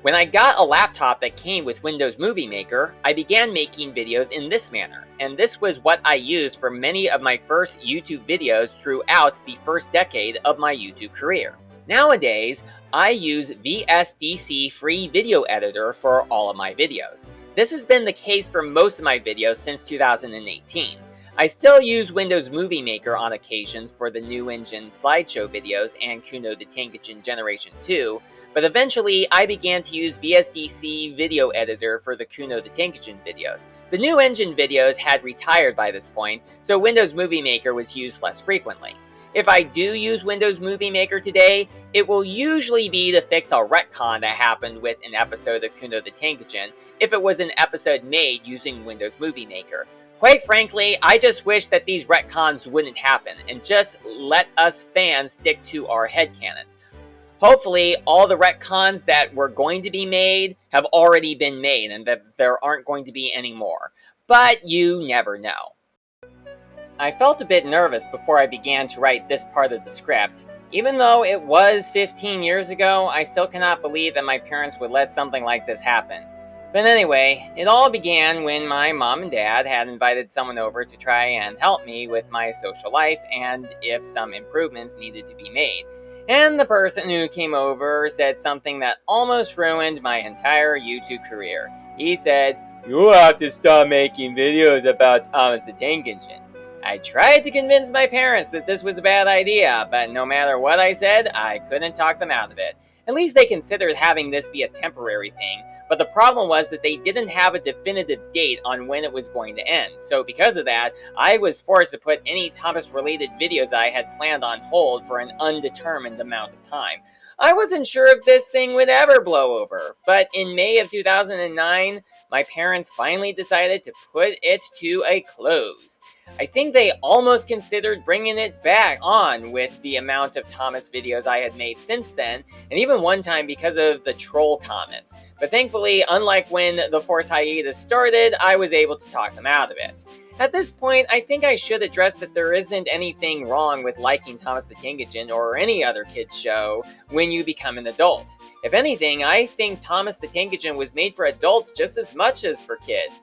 When I got a laptop that came with Windows Movie Maker, I began making videos in this manner, and this was what I used for many of my first YouTube videos throughout the first decade of my YouTube career. Nowadays, I use VSDC Free Video Editor for all of my videos. This has been the case for most of my videos since 2018. I still use Windows Movie Maker on occasions for the new engine slideshow videos and Kuno the Tank Engine Generation 2, but eventually I began to use VSDC Video Editor for the Kuno the Tank Engine videos. The new engine videos had retired by this point, so Windows Movie Maker was used less frequently. If I do use Windows Movie Maker today, it will usually be to fix a retcon that happened with an episode of Kuno the Tank Engine, if it was an episode made using Windows Movie Maker. Quite frankly, I just wish that these retcons wouldn't happen, and just let us fans stick to our headcanons. Hopefully, all the retcons that were going to be made have already been made, and that there aren't going to be any more. But you never know. I felt a bit nervous before I began to write this part of the script. Even though it was 15 years ago, I still cannot believe that my parents would let something like this happen. But anyway, it all began when my mom and dad had invited someone over to try and help me with my social life and if some improvements needed to be made. And the person who came over said something that almost ruined my entire YouTube career. He said, "You'll have to stop making videos about Thomas the Tank Engine." I tried to convince my parents that this was a bad idea, but no matter what I said, I couldn't talk them out of it. At least they considered having this be a temporary thing, but the problem was that they didn't have a definitive date on when it was going to end. So because of that, I was forced to put any Thomas-related videos I had planned on hold for an undetermined amount of time. I wasn't sure if this thing would ever blow over, but in May of 2009, my parents finally decided to put it to a close. I think they almost considered bringing it back on with the amount of Thomas videos I had made since then, and even one time because of the troll comments. But thankfully, unlike when the Force hiatus started, I was able to talk them out of it. At this point, I think I should address that there isn't anything wrong with liking Thomas the Tank Engine or any other kids show when you become an adult. If anything, I think Thomas the Tank Engine was made for adults just as much as for kids.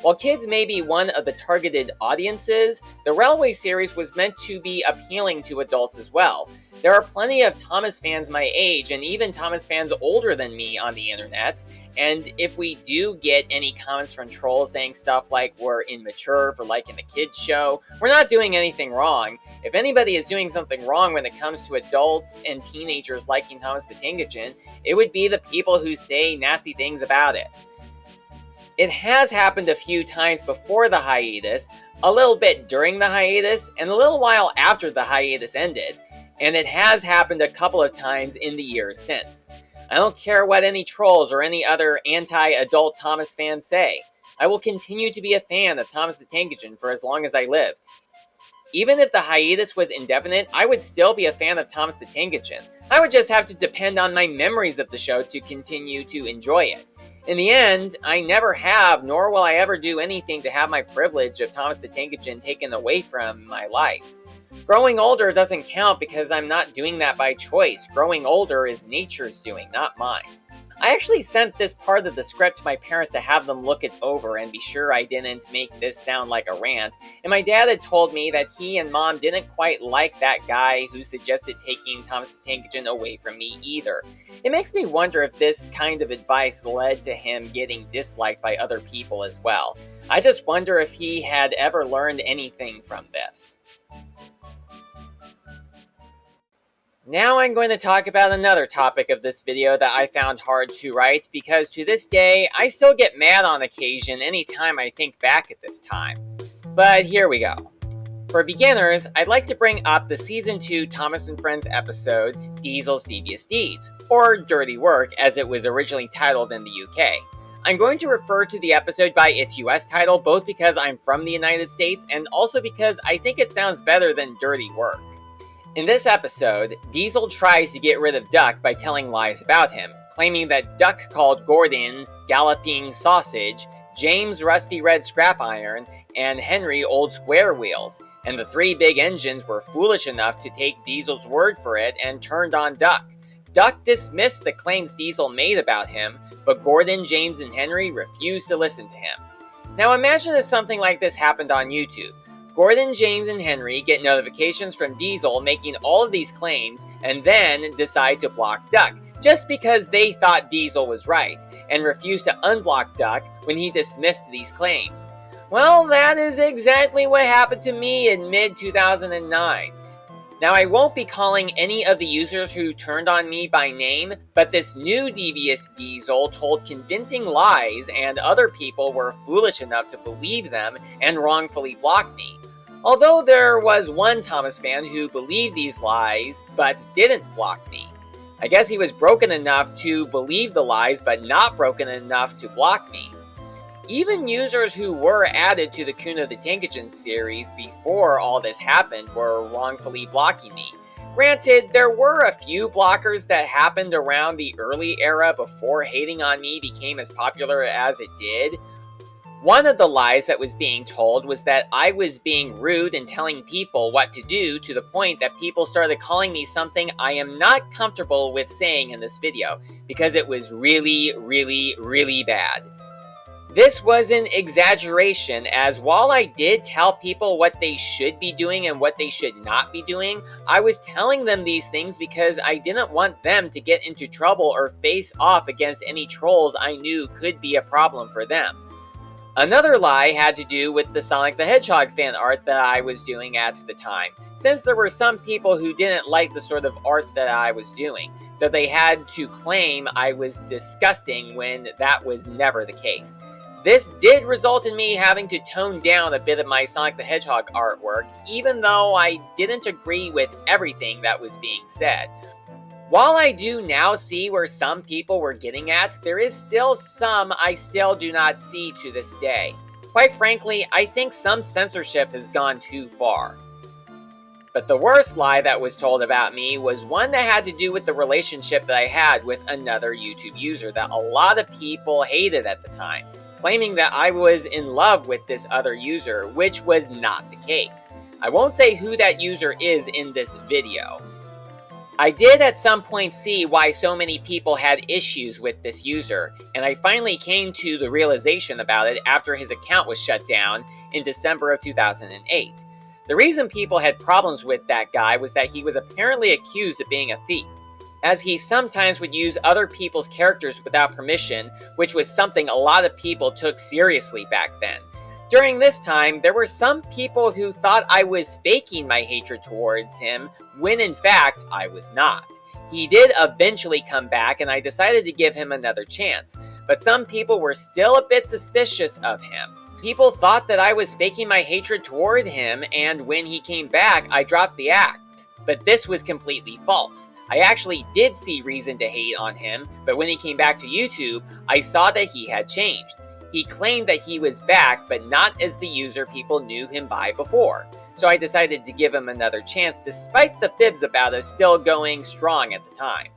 While kids may be one of the targeted audiences, the Railway series was meant to be appealing to adults as well. There are plenty of Thomas fans my age, and even Thomas fans older than me on the internet, and if we do get any comments from trolls saying stuff like we're immature for liking the kids show, we're not doing anything wrong. If anybody is doing something wrong when it comes to adults and teenagers liking Thomas the Tank Engine, it would be the people who say nasty things about it. It has happened a few times before the hiatus, a little bit during the hiatus, and a little while after the hiatus ended, and it has happened a couple of times in the years since. I don't care what any trolls or any other anti-adult Thomas fans say. I will continue to be a fan of Thomas the Tank Engine for as long as I live. Even if the hiatus was indefinite, I would still be a fan of Thomas the Tank Engine. I would just have to depend on my memories of the show to continue to enjoy it. In the end, I never have, nor will I ever do anything to have my privilege of Thomas the Tank Engine taken away from my life. Growing older doesn't count because I'm not doing that by choice. Growing older is nature's doing, not mine. I actually sent this part of the script to my parents to have them look it over and be sure I didn't make this sound like a rant, and my dad had told me that he and mom didn't quite like that guy who suggested taking Thomas the Tank Engine away from me either. It makes me wonder if this kind of advice led to him getting disliked by other people as well. I just wonder if he had ever learned anything from this. Now I'm going to talk about another topic of this video that I found hard to write because to this day, I still get mad on occasion anytime I think back at this time. But here we go. For beginners, I'd like to bring up the Season 2 Thomas & Friends episode, Diesel's Devious Deeds, or Dirty Work as it was originally titled in the UK. I'm going to refer to the episode by its US title both because I'm from the United States and also because I think it sounds better than Dirty Work. In this episode, Diesel tries to get rid of Duck by telling lies about him, claiming that Duck called Gordon Galloping Sausage, James Rusty Red Scrap Iron, and Henry Old Square Wheels, and the three big engines were foolish enough to take Diesel's word for it and turned on Duck. Duck dismissed the claims Diesel made about him, but Gordon, James, and Henry refused to listen to him. Now imagine if something like this happened on YouTube. Gordon, James, and Henry get notifications from Diesel making all of these claims and then decide to block Duck, just because they thought Diesel was right, and refuse to unblock Duck when he dismissed these claims. Well, that is exactly what happened to me in mid-2009. Now, I won't be calling any of the users who turned on me by name, but this new devious Diesel told convincing lies and other people were foolish enough to believe them and wrongfully block me. Although there was one Thomas fan who believed these lies but didn't block me. I guess he was broken enough to believe the lies but not broken enough to block me. Even users who were added to the Kuno the Tank Engine series before all this happened were wrongfully blocking me. Granted, there were a few blockers that happened around the early era before hating on me became as popular as it did. One of the lies that was being told was that I was being rude and telling people what to do to the point that people started calling me something I am not comfortable with saying in this video because it was really, really, really bad. This was an exaggeration, as while I did tell people what they should be doing and what they should not be doing, I was telling them these things because I didn't want them to get into trouble or face off against any trolls I knew could be a problem for them. Another lie had to do with the Sonic the Hedgehog fan art that I was doing at the time, since there were some people who didn't like the sort of art that I was doing, so they had to claim I was disgusting when that was never the case. This did result in me having to tone down a bit of my Sonic the Hedgehog artwork, even though I didn't agree with everything that was being said. While I do now see where some people were getting at, there is still some I still do not see to this day. Quite frankly, I think some censorship has gone too far. But the worst lie that was told about me was one that had to do with the relationship that I had with another YouTube user that a lot of people hated at the time, claiming that I was in love with this other user, which was not the case. I won't say who that user is in this video. I did at some point see why so many people had issues with this user, and I finally came to the realization about it after his account was shut down in December of 2008. The reason people had problems with that guy was that he was apparently accused of being a thief, as he sometimes would use other people's characters without permission, which was something a lot of people took seriously back then. During this time, there were some people who thought I was faking my hatred towards him, when in fact, I was not. He did eventually come back, and I decided to give him another chance, but some people were still a bit suspicious of him. People thought that I was faking my hatred toward him, and when he came back, I dropped the act. But this was completely false. I actually did see reason to hate on him, but when he came back to YouTube, I saw that he had changed. He claimed that he was back, but not as the user people knew him by before. So I decided to give him another chance despite the fibs about us still going strong at the time.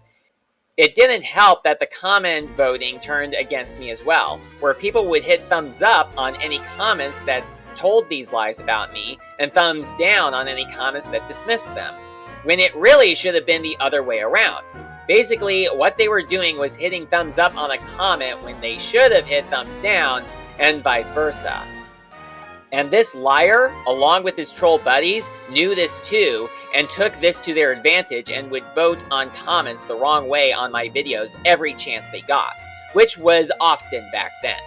It didn't help that the comment voting turned against me as well, where people would hit thumbs up on any comments that told these lies about me, and thumbs down on any comments that dismissed them, when it really should have been the other way around. Basically, what they were doing was hitting thumbs up on a comment when they should have hit thumbs down, and vice versa. And this liar, along with his troll buddies, knew this too, and took this to their advantage and would vote on comments the wrong way on my videos every chance they got, which was often back then.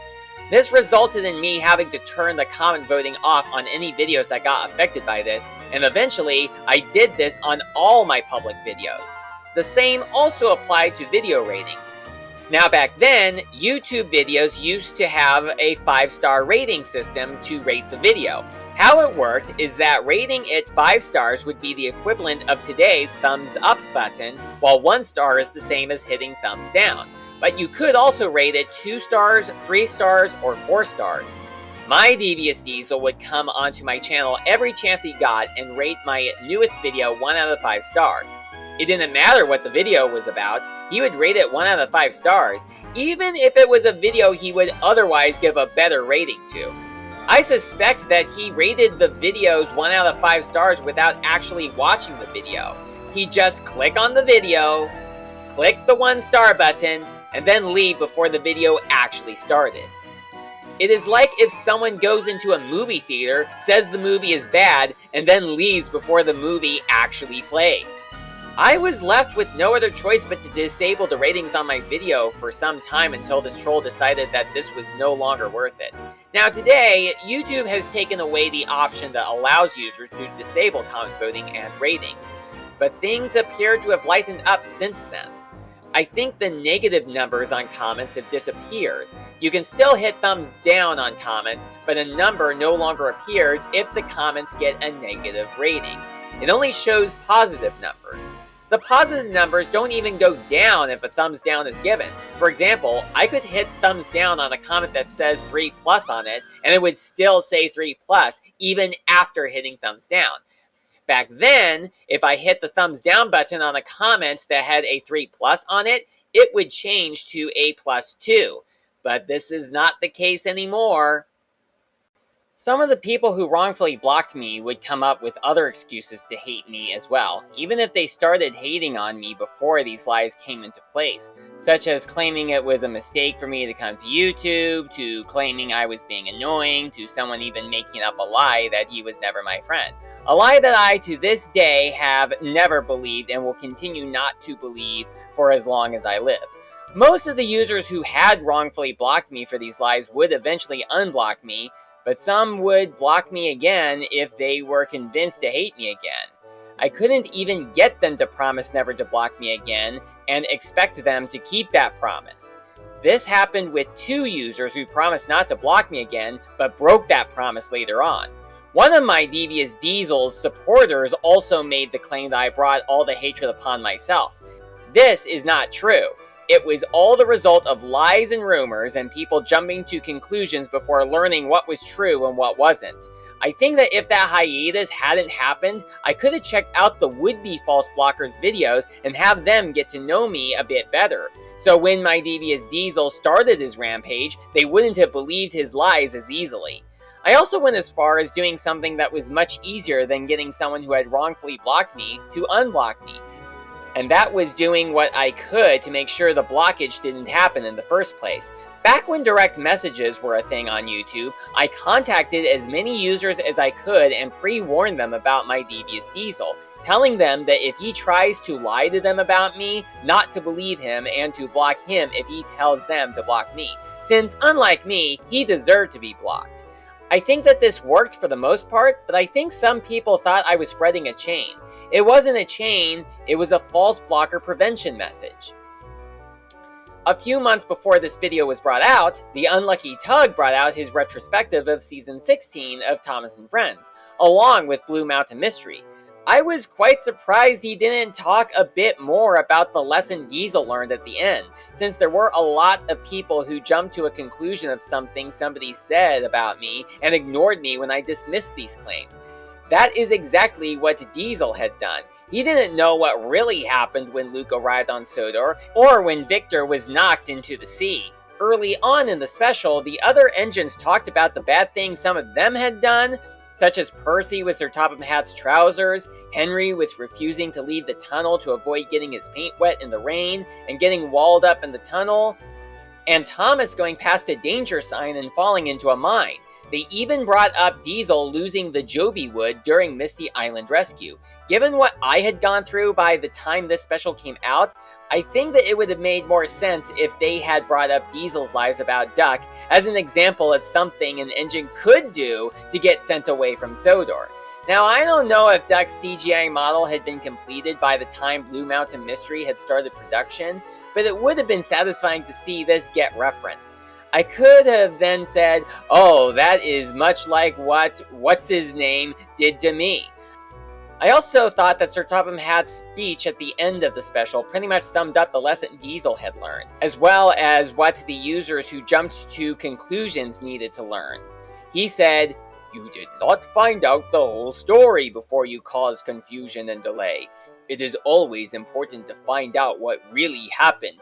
This resulted in me having to turn the comment voting off on any videos that got affected by this, and eventually, I did this on all my public videos. The same also applied to video ratings. Now back then, YouTube videos used to have a 5-star rating system to rate the video. How it worked is that rating it 5 stars would be the equivalent of today's thumbs up button, while 1 star is the same as hitting thumbs down. But you could also rate it 2 stars, 3 stars, or 4 stars. My devious Diesel would come onto my channel every chance he got and rate my newest video 1 out of 5 stars. It didn't matter what the video was about, he would rate it 1 out of 5 stars, even if it was a video he would otherwise give a better rating to. I suspect that he rated the videos 1 out of 5 stars without actually watching the video. He'd just click on the video, click the 1 star button, and then leave before the video actually started. It is like if someone goes into a movie theater, says the movie is bad, and then leaves before the movie actually plays. I was left with no other choice but to disable the ratings on my video for some time until this troll decided that this was no longer worth it. Now today, YouTube has taken away the option that allows users to disable comment voting and ratings, but things appear to have lightened up since then. I think the negative numbers on comments have disappeared. You can still hit thumbs down on comments, but a number no longer appears if the comments get a negative rating. It only shows positive numbers. The positive numbers don't even go down if a thumbs down is given. For example, I could hit thumbs down on a comment that says 3+ on it, and it would still say 3+ even after hitting thumbs down. Back then, if I hit the thumbs down button on a comment that had a 3+ on it, it would change to a +2. But this is not the case anymore. Some of the people who wrongfully blocked me would come up with other excuses to hate me as well, even if they started hating on me before these lies came into place, such as claiming it was a mistake for me to come to YouTube, to claiming I was being annoying, to someone even making up a lie that he was never my friend. A lie that I, to this day, have never believed and will continue not to believe for as long as I live. Most of the users who had wrongfully blocked me for these lies would eventually unblock me, but some would block me again if they were convinced to hate me again. I couldn't even get them to promise never to block me again and expect them to keep that promise. This happened with 2 users who promised not to block me again, but broke that promise later on. One of my Devious Diesel's supporters also made the claim that I brought all the hatred upon myself. This is not true. It was all the result of lies and rumors and people jumping to conclusions before learning what was true and what wasn't. I think that if that hiatus hadn't happened, I could have checked out the would-be false blockers videos and have them get to know me a bit better. So when my Devious Diesel started his rampage, they wouldn't have believed his lies as easily. I also went as far as doing something that was much easier than getting someone who had wrongfully blocked me to unblock me. And that was doing what I could to make sure the blockage didn't happen in the first place. Back when direct messages were a thing on YouTube, I contacted as many users as I could and pre-warned them about my devious diesel, telling them that if he tries to lie to them about me, not to believe him and to block him if he tells them to block me, since unlike me, he deserved to be blocked. I think that this worked for the most part, but I think some people thought I was spreading a chain. It wasn't a chain, it was a false blocker prevention message. A few months before this video was brought out, the Unlucky Tug brought out his retrospective of Season 16 of Thomas and Friends, along with Blue Mountain Mystery. I was quite surprised he didn't talk a bit more about the lesson Diesel learned at the end, since there were a lot of people who jumped to a conclusion of something somebody said about me and ignored me when I dismissed these claims. That is exactly what Diesel had done. He didn't know what really happened when Luke arrived on Sodor, or when Victor was knocked into the sea. Early on in the special, the other engines talked about the bad things some of them had done, such as Percy with Sir Topham Hatt's trousers, Henry with refusing to leave the tunnel to avoid getting his paint wet in the rain and getting walled up in the tunnel, and Thomas going past a danger sign and falling into a mine. They even brought up Diesel losing the Joby Wood during Misty Island Rescue. Given what I had gone through by the time this special came out, I think that it would have made more sense if they had brought up Diesel's lies about Duck as an example of something an engine could do to get sent away from Sodor. Now, I don't know if Duck's CGI model had been completed by the time Blue Mountain Mystery had started production, but it would have been satisfying to see this get referenced. I could have then said, oh, that is much like what What's-His-Name did to me. I also thought that Sir Topham Hatt's speech at the end of the special pretty much summed up the lesson Diesel had learned, as well as what the users who jumped to conclusions needed to learn. He said, "You did not find out the whole story before you caused confusion and delay. It is always important to find out what really happened,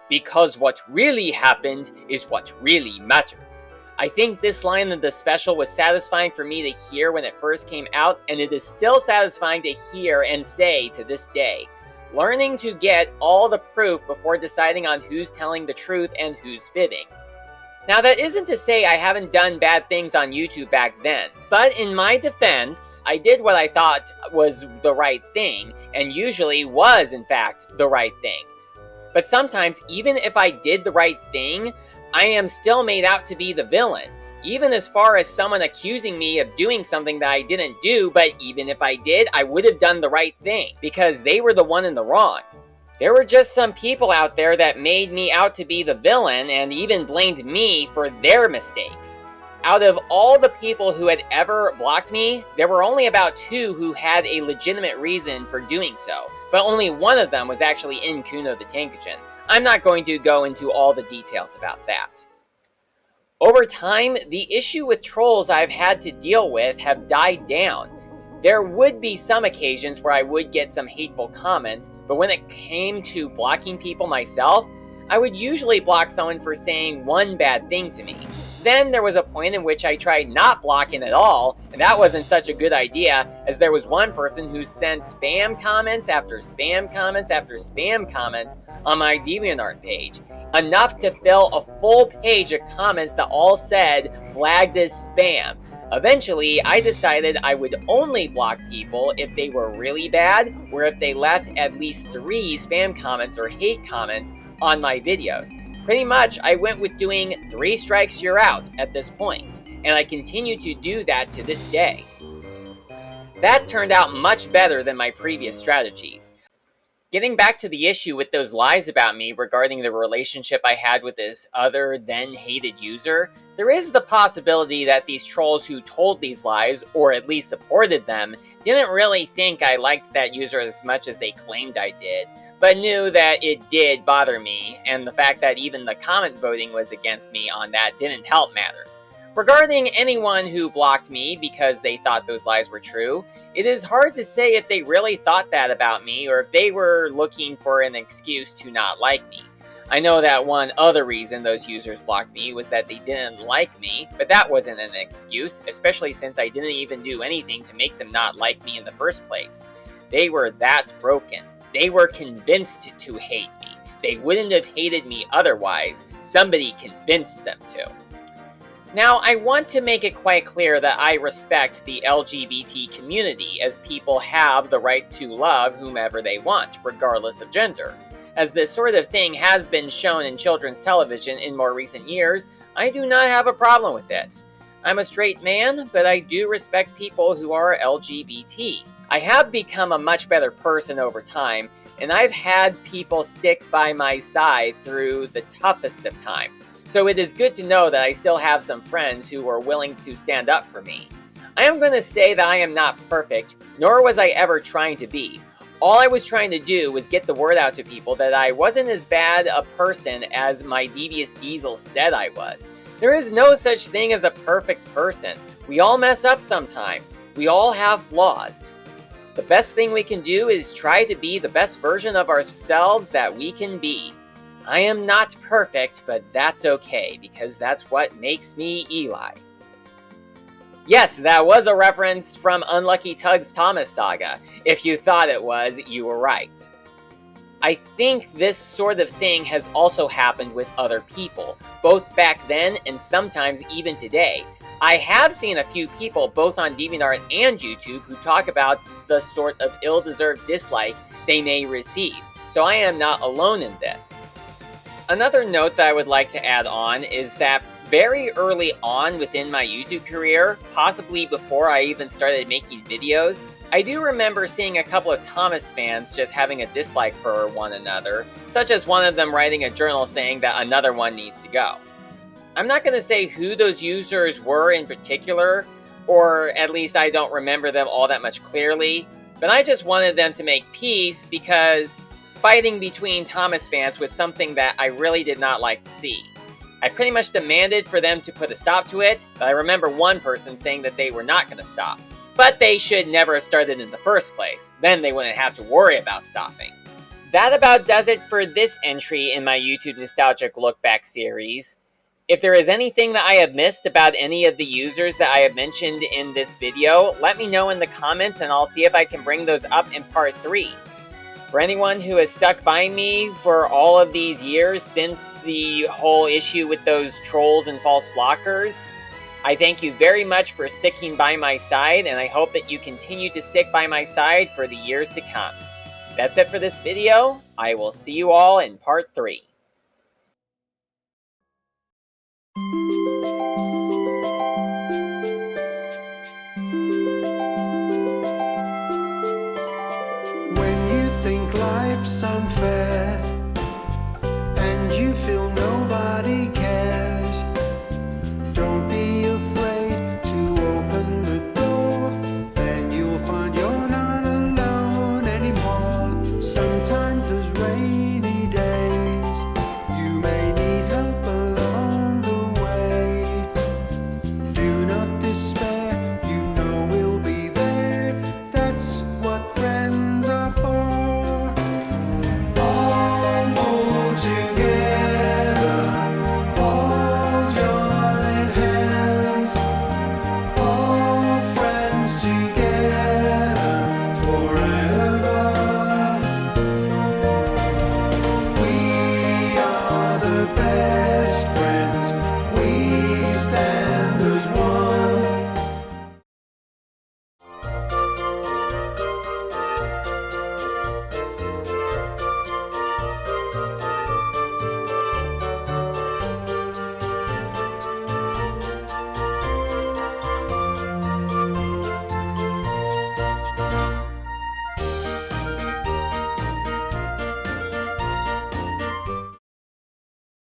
because what really happened is what really matters." I think this line of the special was satisfying for me to hear when it first came out, and it is still satisfying to hear and say to this day. Learning to get all the proof before deciding on who's telling the truth and who's fibbing. Now, that isn't to say I haven't done bad things on YouTube back then, but in my defense, I did what I thought was the right thing, and usually was in fact the right thing. But sometimes, even if I did the right thing, I am still made out to be the villain, even as far as someone accusing me of doing something that I didn't do, but even if I did, I would have done the right thing, because they were the one in the wrong. There were just some people out there that made me out to be the villain and even blamed me for their mistakes. Out of all the people who had ever blocked me, there were only about 2 who had a legitimate reason for doing so, but only one of them was actually in Kuno the Tank Engine. I'm not going to go into all the details about that. Over time, the issue with trolls I've had to deal with have died down. There would be some occasions where I would get some hateful comments, but when it came to blocking people myself, I would usually block someone for saying one bad thing to me. Then there was a point in which I tried not blocking at all, and that wasn't such a good idea, as there was one person who sent spam comments after spam comments after spam comments on my DeviantArt page. Enough to fill a full page of comments that all said flagged as spam. Eventually, I decided I would only block people if they were really bad, or if they left at least 3 spam comments or hate comments on my videos. Pretty much, I went with doing 3 strikes you're out at this point, and I continue to do that to this day. That turned out much better than my previous strategies. Getting back to the issue with those lies about me regarding the relationship I had with this other then hated user, there is the possibility that these trolls who told these lies, or at least supported them, didn't really think I liked that user as much as they claimed I did, but knew that it did bother me, and the fact that even the comment voting was against me on that didn't help matters. Regarding anyone who blocked me because they thought those lies were true, it is hard to say if they really thought that about me or if they were looking for an excuse to not like me. I know that one other reason those users blocked me was that they didn't like me, but that wasn't an excuse, especially since I didn't even do anything to make them not like me in the first place. They were that broken. They were convinced to hate me. They wouldn't have hated me otherwise. Somebody convinced them to. Now, I want to make it quite clear that I respect the LGBT community, as people have the right to love whomever they want, regardless of gender. As this sort of thing has been shown in children's television in more recent years, I do not have a problem with it. I'm a straight man, but I do respect people who are LGBT. I have become a much better person over time, and I've had people stick by my side through the toughest of times. So it is good to know that I still have some friends who are willing to stand up for me. I am going to say that I am not perfect, nor was I ever trying to be. All I was trying to do was get the word out to people that I wasn't as bad a person as my devious diesel said I was. There is no such thing as a perfect person. We all mess up sometimes. We all have flaws. The best thing we can do is try to be the best version of ourselves that we can be. I am not perfect, but that's okay, because that's what makes me Eli. Yes, that was a reference from Unlucky Tug's Thomas saga. If you thought it was, you were right. I think this sort of thing has also happened with other people, both back then and sometimes even today. I have seen a few people, both on DeviantArt and YouTube, who talk about the sort of ill-deserved dislike they may receive, so I am not alone in this. Another note that I would like to add on is that very early on within my YouTube career, possibly before I even started making videos, I do remember seeing a couple of Thomas fans just having a dislike for one another, such as one of them writing a journal saying that another one needs to go. I'm not going to say who those users were in particular, or at least I don't remember them all that much clearly, but I just wanted them to make peace because fighting between Thomas fans was something that I really did not like to see. I pretty much demanded for them to put a stop to it, but I remember one person saying that they were not going to stop. But they should never have started in the first place. Then they wouldn't have to worry about stopping. That about does it for this entry in my YouTube Nostalgic Lookback series. If there is anything that I have missed about any of the users that I have mentioned in this video, let me know in the comments and I'll see if I can bring those up in part 3. For anyone who has stuck by me for all of these years since the whole issue with those trolls and false blockers, I thank you very much for sticking by my side, and I hope that you continue to stick by my side for the years to come. That's it for this video. I will see you all in part 3.